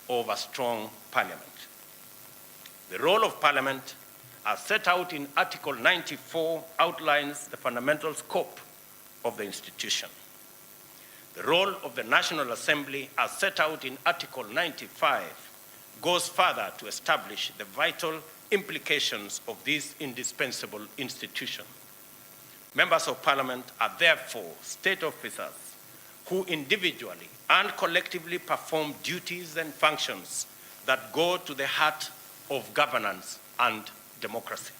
of a strong parliament. The role of parliament, as set out in Article 94, outlines the fundamental scope of the institution. The role of the National Assembly, as set out in Article 95, goes further to establish the vital implications of this indispensable institution. Members of Parliament are therefore state officers who individually and collectively perform duties and functions that go to the heart of governance and democracy.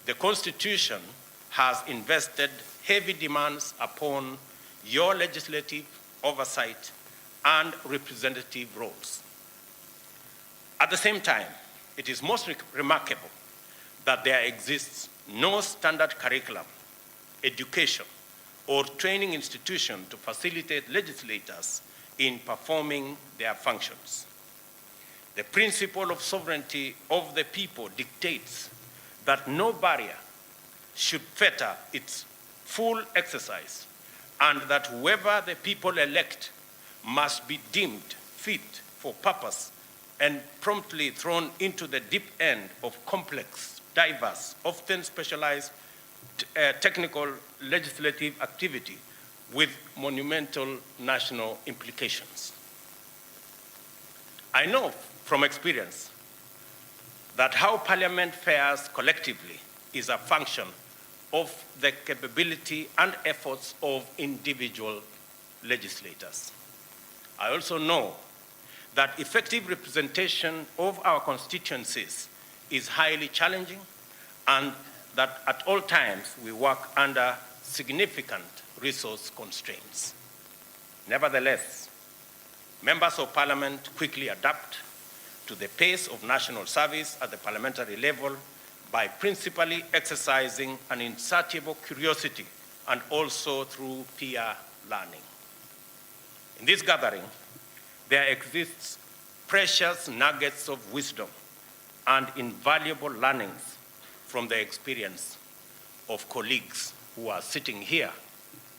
The Constitution has invested heavy demands upon your legislative oversight and representative roles. At the same time, it is most remarkable that there exists no standard curriculum, education, or training institution to facilitate legislators in performing their functions. The principle of sovereignty of the people dictates that no barrier should fetter its full exercise, and that whoever the people elect must be deemed fit for purpose and promptly thrown into the deep end of complex, diverse, often specialized technical legislative activity with monumental national implications. I know from experience that how Parliament fares collectively is a function of the capability and efforts of individual legislators. I also know that effective representation of our constituencies is highly challenging, and that at all times we work under significant resource constraints. Nevertheless, members of Parliament quickly adapt to the pace of national service at the parliamentary level by principally exercising an insatiable curiosity and also through peer learning. In this gathering, there exists precious nuggets of wisdom and invaluable learnings from the experience of colleagues who are sitting here,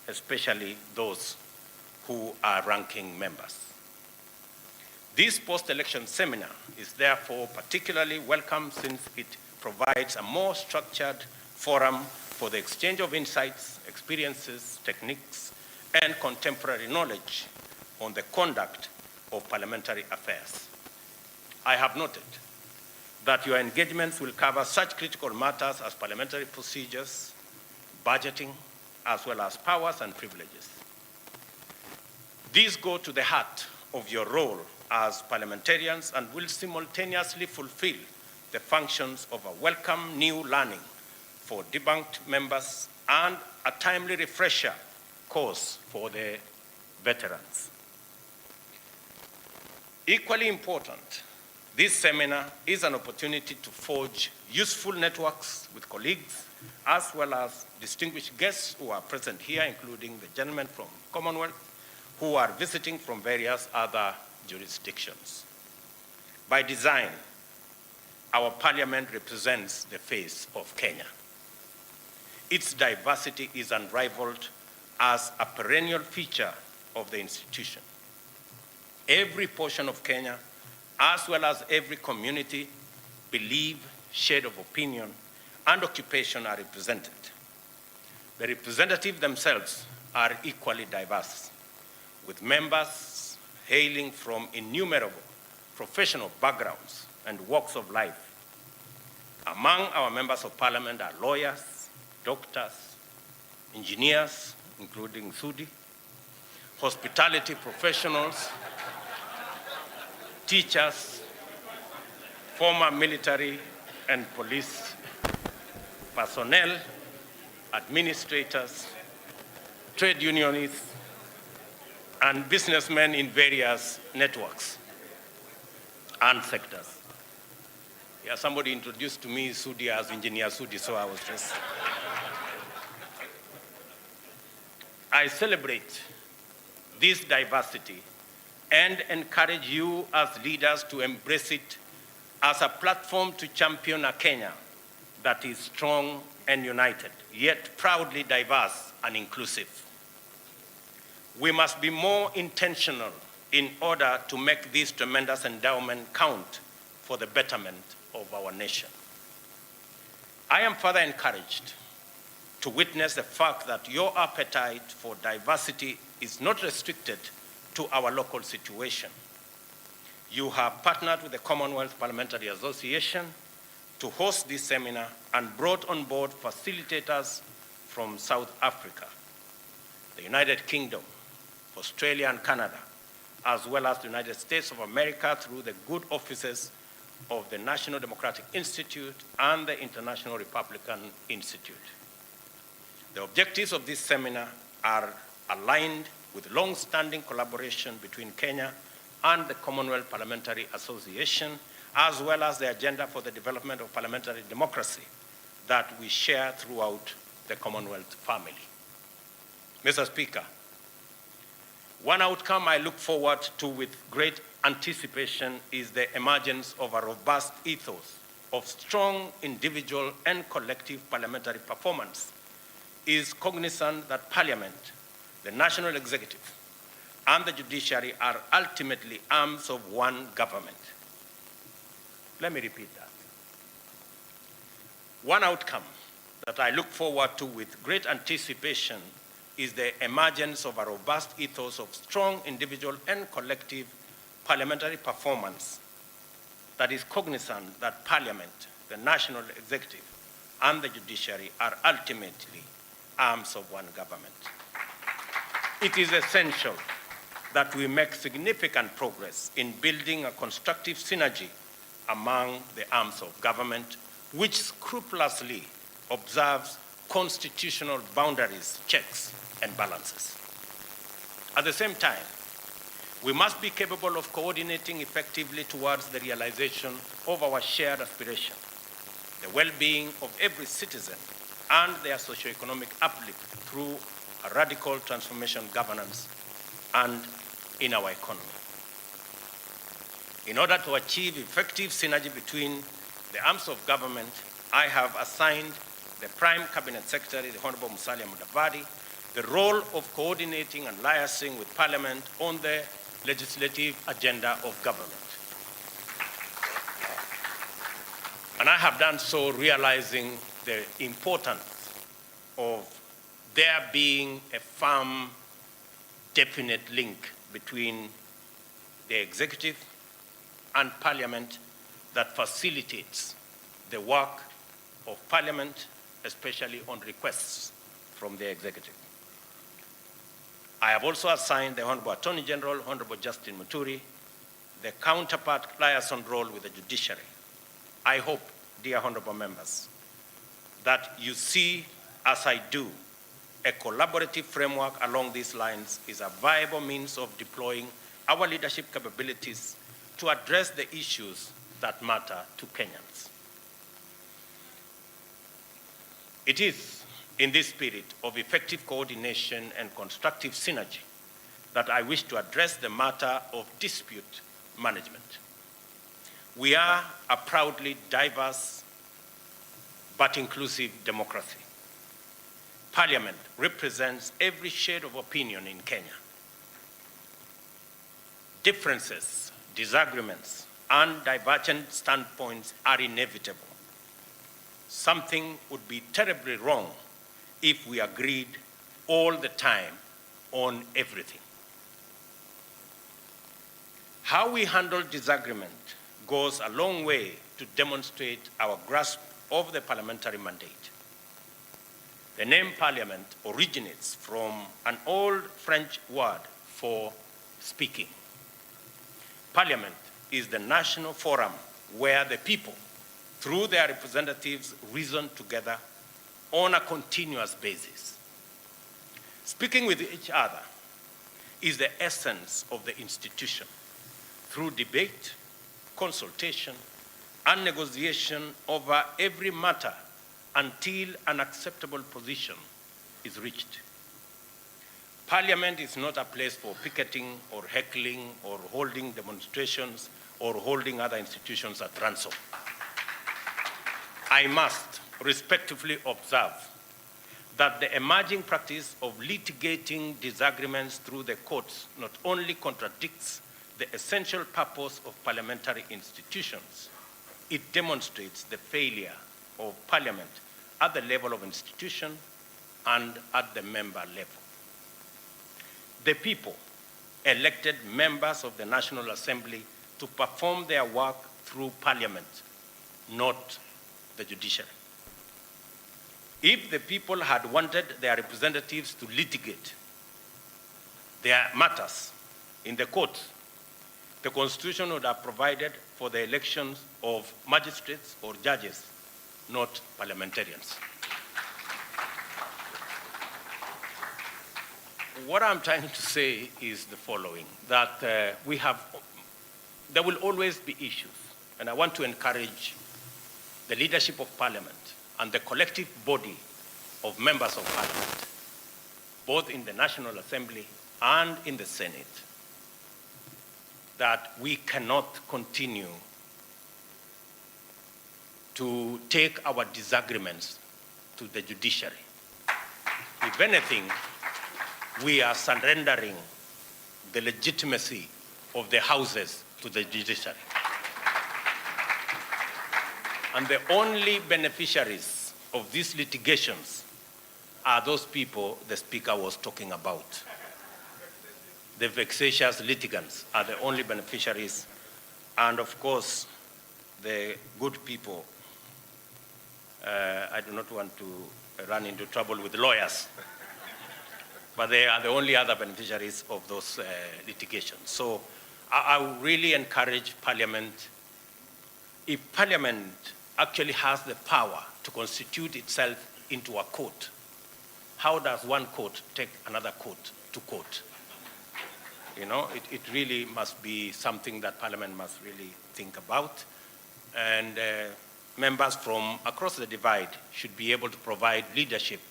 especially those who are ranking members. This post-election seminar is therefore particularly welcome since it provides a more structured forum for the exchange of insights, experiences, techniques, and contemporary knowledge on the conduct of parliamentary affairs. I have noted that your engagements will cover such critical matters as parliamentary procedures, budgeting, as well as powers and privileges. These go to the heart of your role as parliamentarians and will simultaneously fulfill the functions of a welcome new learning for debunked members and a timely refresher course for the veterans. Equally important, this seminar is an opportunity to forge useful networks with colleagues as well as distinguished guests who are present here, including the gentlemen from Commonwealth who are visiting from various other jurisdictions. By design, our parliament represents the face of Kenya. Its diversity is unrivaled as a perennial feature of the institution. Every portion of Kenya, as well as every community, belief, shade of opinion, and occupation are represented. The representatives themselves are equally diverse, with members hailing from innumerable professional backgrounds and walks of life. Among our members of parliament are lawyers, doctors, engineers, including Sudi, hospitality professionals, teachers, former military and police personnel, administrators, trade unionists, and businessmen in various networks and sectors. Yeah, somebody introduced to me Sudi as Engineer Sudi, so I was just... I celebrate this diversity and encourage you as leaders to embrace it as a platform to champion a Kenya that is strong and united, yet proudly diverse and inclusive. We must be more intentional in order to make this tremendous endowment count for the betterment of our nation. I am further encouraged to witness the fact that your appetite for diversity is not restricted to our local situation. You have partnered with the Commonwealth Parliamentary Association to host this seminar and brought on board facilitators from South Africa, the United Kingdom, Australia and Canada, as well as the United States of America through the good offices of the National Democratic Institute and the International Republican Institute. The objectives of this seminar are aligned with long-standing collaboration between Kenya and the Commonwealth Parliamentary Association, as well as the agenda for the development of parliamentary democracy that we share throughout the Commonwealth family. Mr. Speaker, one outcome I look forward to with great anticipation is the emergence of a robust ethos of strong individual and collective parliamentary performance is cognizant that Parliament, the national executive, and the judiciary are ultimately arms of one government. Let me repeat that. One outcome that I look forward to with great anticipation is the emergence of a robust ethos of strong individual and collective parliamentary performance that is cognizant that Parliament, the national executive, and the judiciary are ultimately arms of one government. It is essential that we make significant progress in building a constructive synergy among the arms of government, which scrupulously observes constitutional boundaries, checks, and balances. At the same time, we must be capable of coordinating effectively towards the realization of our shared aspiration, the well-being of every citizen and their socio-economic uplift through a radical transformation governance and in our economy. In order to achieve effective synergy between the arms of government, I have assigned the Prime Cabinet Secretary, the Honorable Musalia Mudavadi, the role of coordinating and liaising with Parliament on the legislative agenda of government. And I have done so realizing the importance of there being a firm, definite link between the executive and Parliament that facilitates the work of Parliament, especially on requests from the executive. I have also assigned the Honorable Attorney General, Honorable Justin Muturi, the counterpart liaison role with the judiciary. I hope, dear honorable members, that you see, as I do, a collaborative framework along these lines is a viable means of deploying our leadership capabilities to address the issues that matter to Kenyans. It is in this spirit of effective coordination and constructive synergy that I wish to address the matter of dispute management. We are a proudly diverse but inclusive democracy. Parliament represents every shade of opinion in Kenya. Differences, disagreements, and divergent standpoints are inevitable. Something would be terribly wrong if we agreed all the time on everything. How we handle disagreement goes a long way to demonstrate our grasp of the parliamentary mandate. The name parliament originates from an old French word for speaking. Parliament is the national forum where the people, through their representatives, reason together on a continuous basis. Speaking with each other is the essence of the institution. Through debate, consultation, and negotiation over every matter until an acceptable position is reached. Parliament is not a place for picketing or heckling or holding demonstrations or holding other institutions at ransom. I must respectfully observe that the emerging practice of litigating disagreements through the courts not only contradicts the essential purpose of parliamentary institutions, it demonstrates the failure of Parliament at the level of institution and at the member level. The people elected members of the National Assembly to perform their work through Parliament, not the judiciary. If the people had wanted their representatives to litigate their matters in the courts, the Constitution would have provided for the elections of magistrates or judges, not parliamentarians. What I'm trying to say is the following, that there will always be issues, and I want to encourage the leadership of Parliament and the collective body of members of Parliament, both in the National Assembly and in the Senate, that we cannot continue to take our disagreements to the judiciary. If anything, we are surrendering the legitimacy of the houses to the judiciary. And the only beneficiaries of these litigations are those people the Speaker was talking about. The vexatious litigants are the only beneficiaries, and of course, the good people. I do not want to run into trouble with lawyers, but they are the only other beneficiaries of those litigations. So I would really encourage Parliament, if Parliament actually has the power to constitute itself into a court, how does one court take another court to court? You know, it really must be something that Parliament must really think about. And members from across the divide should be able to provide leadership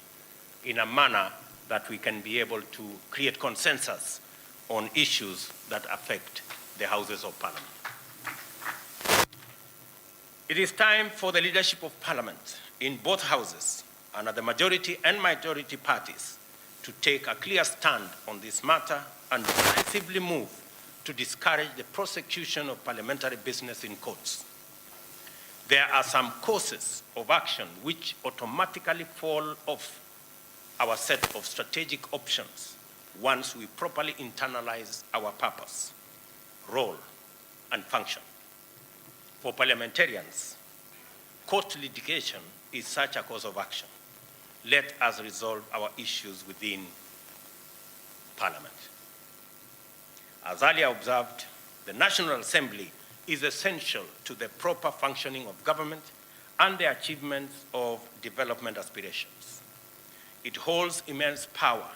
in a manner that we can be able to create consensus on issues that affect the Houses of Parliament. It is time for the leadership of Parliament in both houses and at the majority and minority parties to take a clear stand on this matter and decisively move to discourage the prosecution of parliamentary business in courts. There are some courses of action which automatically fall off our set of strategic options once we properly internalize our purpose, role, and function. For parliamentarians, court litigation is such a course of action. Let us resolve our issues within Parliament. As earlier observed, the National Assembly is essential to the proper functioning of government and the achievement of development aspirations. It holds immense power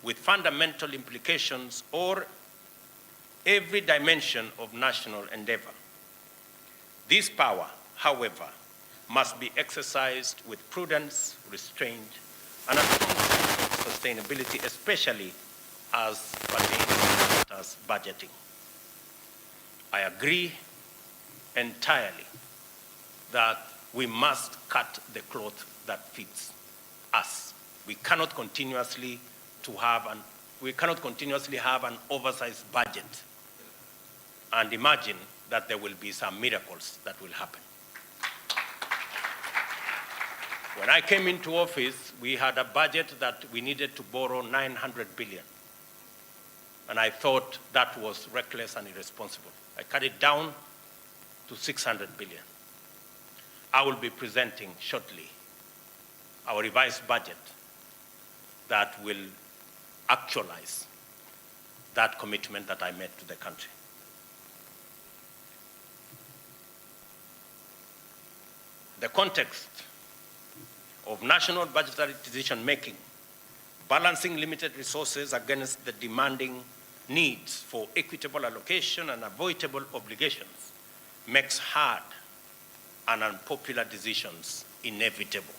with fundamental implications for every dimension of national endeavor. This power, however, must be exercised with prudence, restraint, and a strong sense of sustainability, especially as pertains as budgeting. I agree entirely that we must cut the cloth that fits us. We cannot continuously have an oversized budget and imagine that there will be some miracles that will happen. When I came into office, we had a budget that we needed to borrow 900 billion. And I thought that was reckless and irresponsible. I cut it down to 600 billion. I will be presenting shortly our revised budget that will actualize that commitment that I made to the country. The context of national budgetary decision-making, balancing limited resources against the demanding needs for equitable allocation and avoidable obligations, makes hard and unpopular decisions inevitable.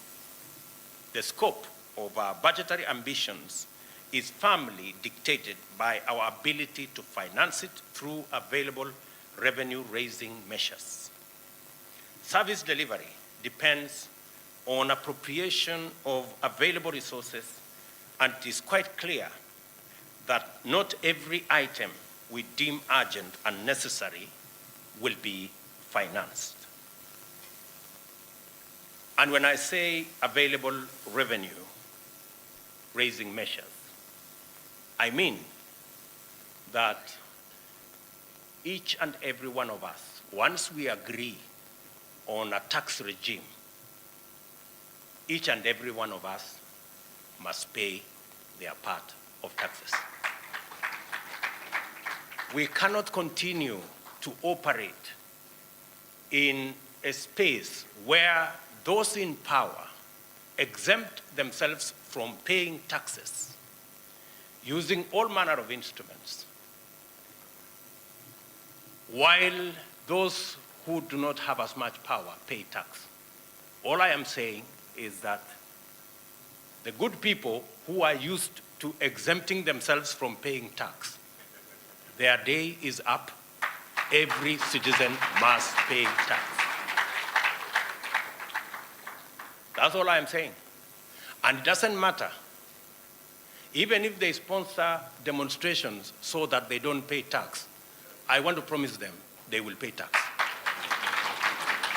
The scope of our budgetary ambitions is firmly dictated by our ability to finance it through available revenue-raising measures. Service delivery depends on appropriation of available resources, and it is quite clear that not every item we deem urgent and necessary will be financed. And when I say available revenue-raising measures, I mean that each and every one of us, once we agree on a tax regime, each and every one of us must pay their part of taxes. We cannot continue to operate in a space where those in power exempt themselves from paying taxes using all manner of instruments, while those who do not have as much power pay tax. All I am saying is that the good people who are used to exempting themselves from paying tax, their day is up. Every citizen must pay tax. That's all I am saying. And it doesn't matter, even if they sponsor demonstrations so that they don't pay tax, I want to promise them they will pay tax.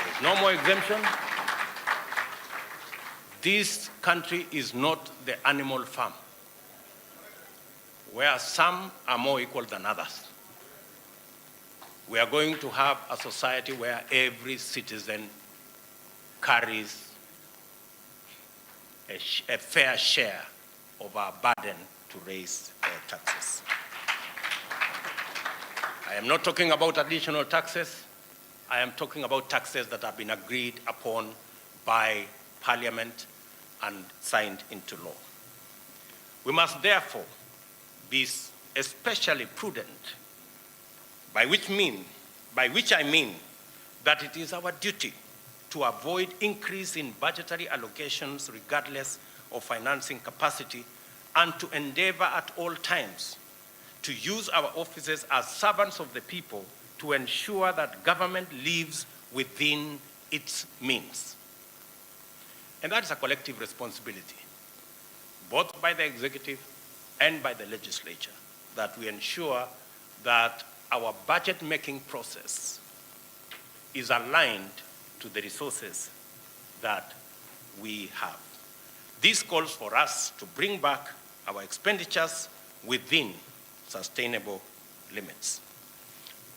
There's no more exemption. This country is not the animal farm, where some are more equal than others. We are going to have a society where every citizen carries a fair share of our burden to raise taxes. I am not talking about additional taxes. I am talking about taxes that have been agreed upon by Parliament and signed into law. We must therefore be especially prudent, by which I mean that it is our duty to avoid increase in budgetary allocations regardless of financing capacity, and to endeavor at all times to use our offices as servants of the people to ensure that government lives within its means. And that is a collective responsibility, both by the executive and by the legislature, that we ensure that our budget-making process is aligned to the resources that we have. This calls for us to bring back our expenditures within sustainable limits.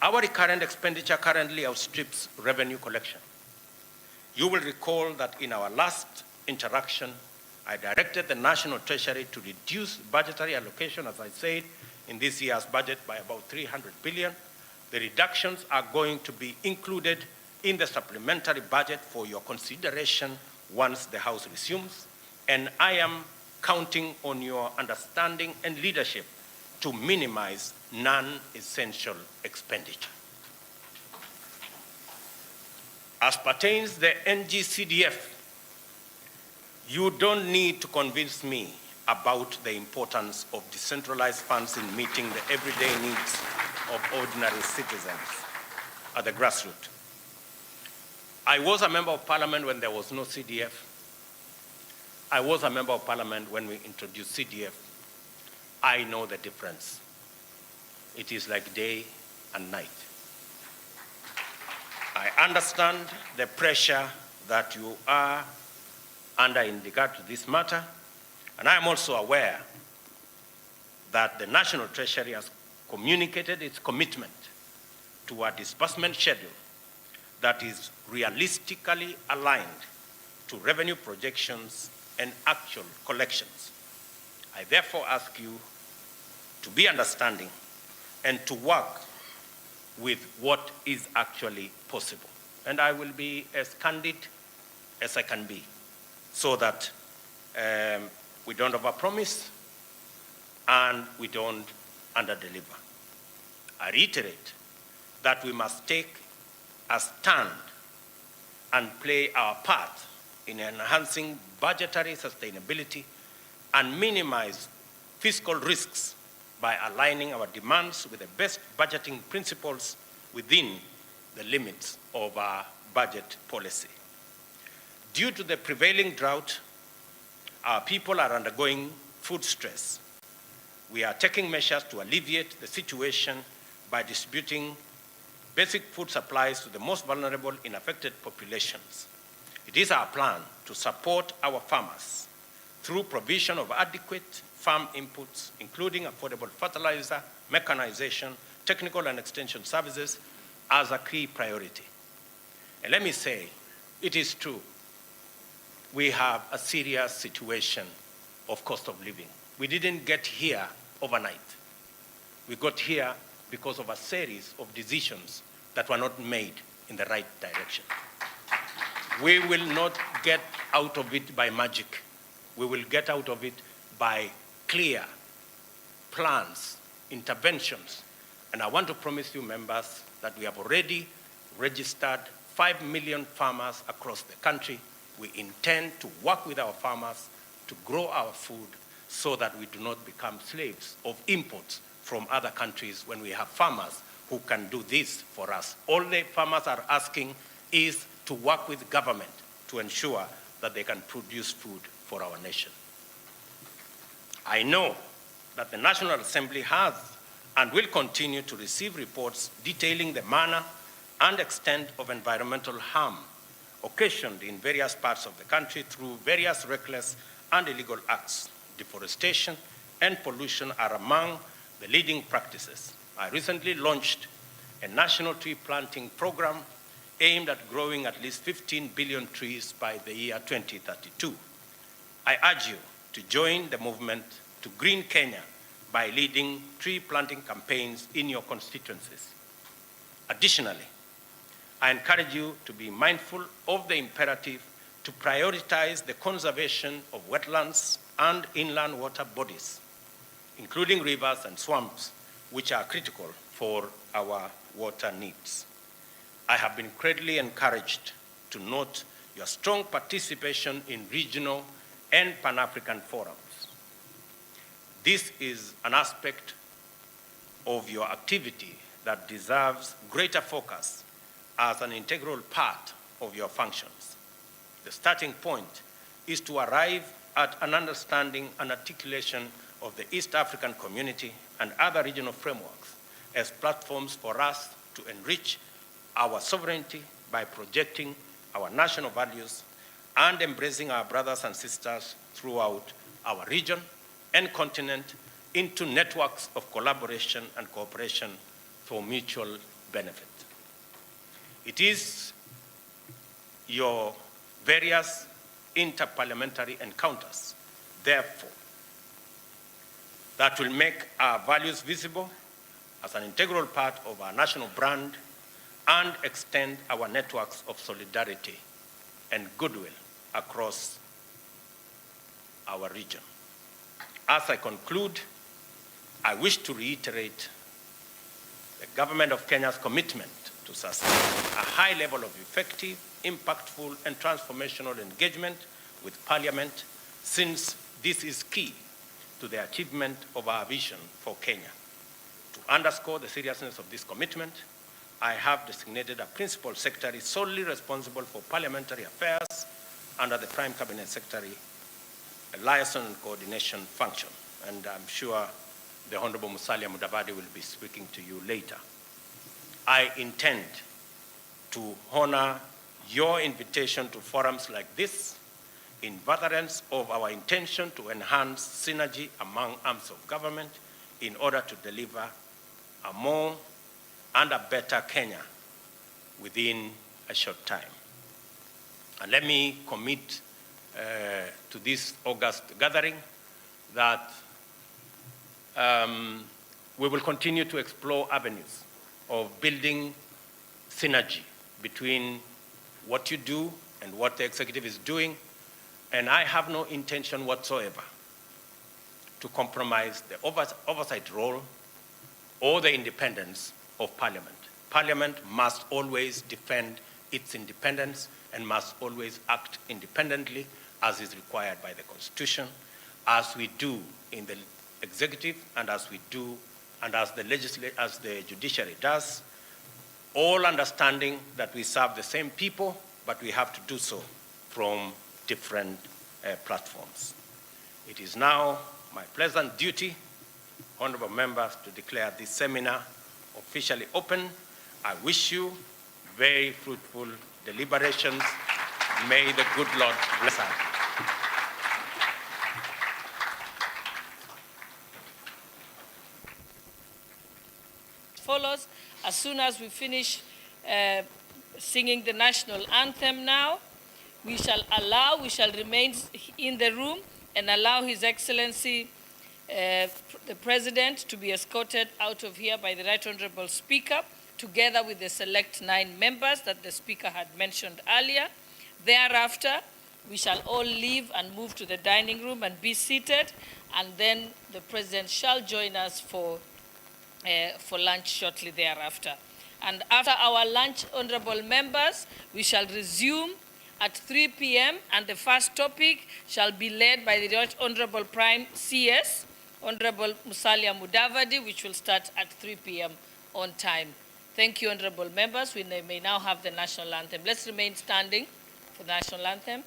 Our recurrent expenditure currently outstrips revenue collection. You will recall that in our last interaction, I directed the National Treasury to reduce budgetary allocation, as I said, in this year's budget by about 300 billion. The reductions are going to be included in the supplementary budget for your consideration once the House resumes, and I am counting on your understanding and leadership to minimize non-essential expenditure. As pertains the NGCDF, you don't need to convince me about the importance of decentralized funds in meeting the everyday needs of ordinary citizens at the grassroots. I was a member of parliament when there was no CDF. I was a member of parliament when we introduced CDF. I know the difference. It is like day and night. I understand the pressure that you are in regard to this matter. And I am also aware that the National Treasury has communicated its commitment to a disbursement schedule that is realistically aligned to revenue projections and actual collections. I therefore ask you to be understanding and to work with what is actually possible. And I will be as candid as I can be so that we don't overpromise and we don't underdeliver. I reiterate that we must take a stand and play our part in enhancing budgetary sustainability and minimize fiscal risks by aligning our demands with the best budgeting principles within the limits of our budget policy. Due to the prevailing drought, our people are undergoing food stress. We are taking measures to alleviate the situation by distributing basic food supplies to the most vulnerable in affected populations. It is our plan to support our farmers through provision of adequate farm inputs, including affordable fertilizer, mechanization, technical and extension services, as a key priority. And let me say, it is true, we have a serious situation of cost of living. We didn't get here overnight. We got here because of a series of decisions that were not made in the right direction. We will not get out of it by magic. We will get out of it by clear plans, interventions. And I want to promise you, members, that we have already registered 5 million farmers across the country. We intend to work with our farmers to grow our food so that we do not become slaves of imports from other countries when we have farmers who can do this for us. All the farmers are asking is to work with government to ensure that they can produce food for our nation. I know that the National Assembly has and will continue to receive reports detailing the manner and extent of environmental harm occasioned in various parts of the country through various reckless and illegal acts. Deforestation and pollution are among the leading practices. I recently launched a national tree planting program aimed at growing at least 15 billion trees by the year 2032. I urge you to join the movement to green Kenya by leading tree planting campaigns in your constituencies. Additionally, I encourage you to be mindful of the imperative to prioritize the conservation of wetlands and inland water bodies, including rivers and swamps, which are critical for our water needs. I have been greatly encouraged to note your strong participation in regional and Pan-African forums. This is an aspect of your activity that deserves greater focus as an integral part of your functions. The starting point is to arrive at an understanding and articulation of the East African community and other regional frameworks as platforms for us to enrich our sovereignty by projecting our national values and embracing our brothers and sisters throughout our region and continent into networks of collaboration and cooperation for mutual benefit. It is your various interparliamentary encounters, therefore, that will make our values visible as an integral part of our national brand and extend our networks of solidarity and goodwill across our region. As I conclude, I wish to reiterate the Government of Kenya's commitment to sustain a high level of effective, impactful, and transformational engagement with Parliament, since this is key to the achievement of our vision for Kenya. To underscore the seriousness of this commitment, I have designated a principal secretary solely responsible for parliamentary affairs under the Prime Cabinet Secretary, a liaison and coordination function. And I'm sure the Honorable Musalia Mudavadi will be speaking to you later. I intend to honor your invitation to forums like this in furtherance of our intention to enhance synergy among arms of government in order to deliver a more and a better Kenya within a short time. And let me commit to this August gathering that we will continue to explore avenues of building synergy between what you do and what the executive is doing, and I have no intention whatsoever to compromise the oversight role or the independence of Parliament. Parliament must always defend its independence and must always act independently as is required by the Constitution, as we do in the executive and as we do and as the judiciary does, all understanding that we serve the same people, but we have to do so from different platforms. It is now my pleasant duty, honorable members, to declare this seminar officially open. I wish you very fruitful deliberations. May the good Lord bless us. Follows as soon as we finish singing the national anthem now, we shall remain in the room and allow His Excellency the President to be escorted out of here by the Right Honorable Speaker, together with the select 9 members that the Speaker had mentioned earlier. Thereafter, we shall all leave and move to the dining room and be seated, and then the President shall join us for lunch shortly thereafter. And after our lunch, honorable members, we shall resume at 3 p.m. and the first topic shall be led by the Right Honorable Prime CS, Honorable Musalia Mudavadi, which will start at 3 p.m. on time. Thank you, honorable members. We may now have the national anthem. Let's remain standing for the national anthem.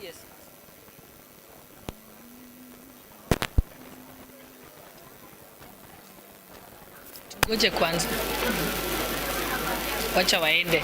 Yes. Ngoje kwanza. Wacha waende.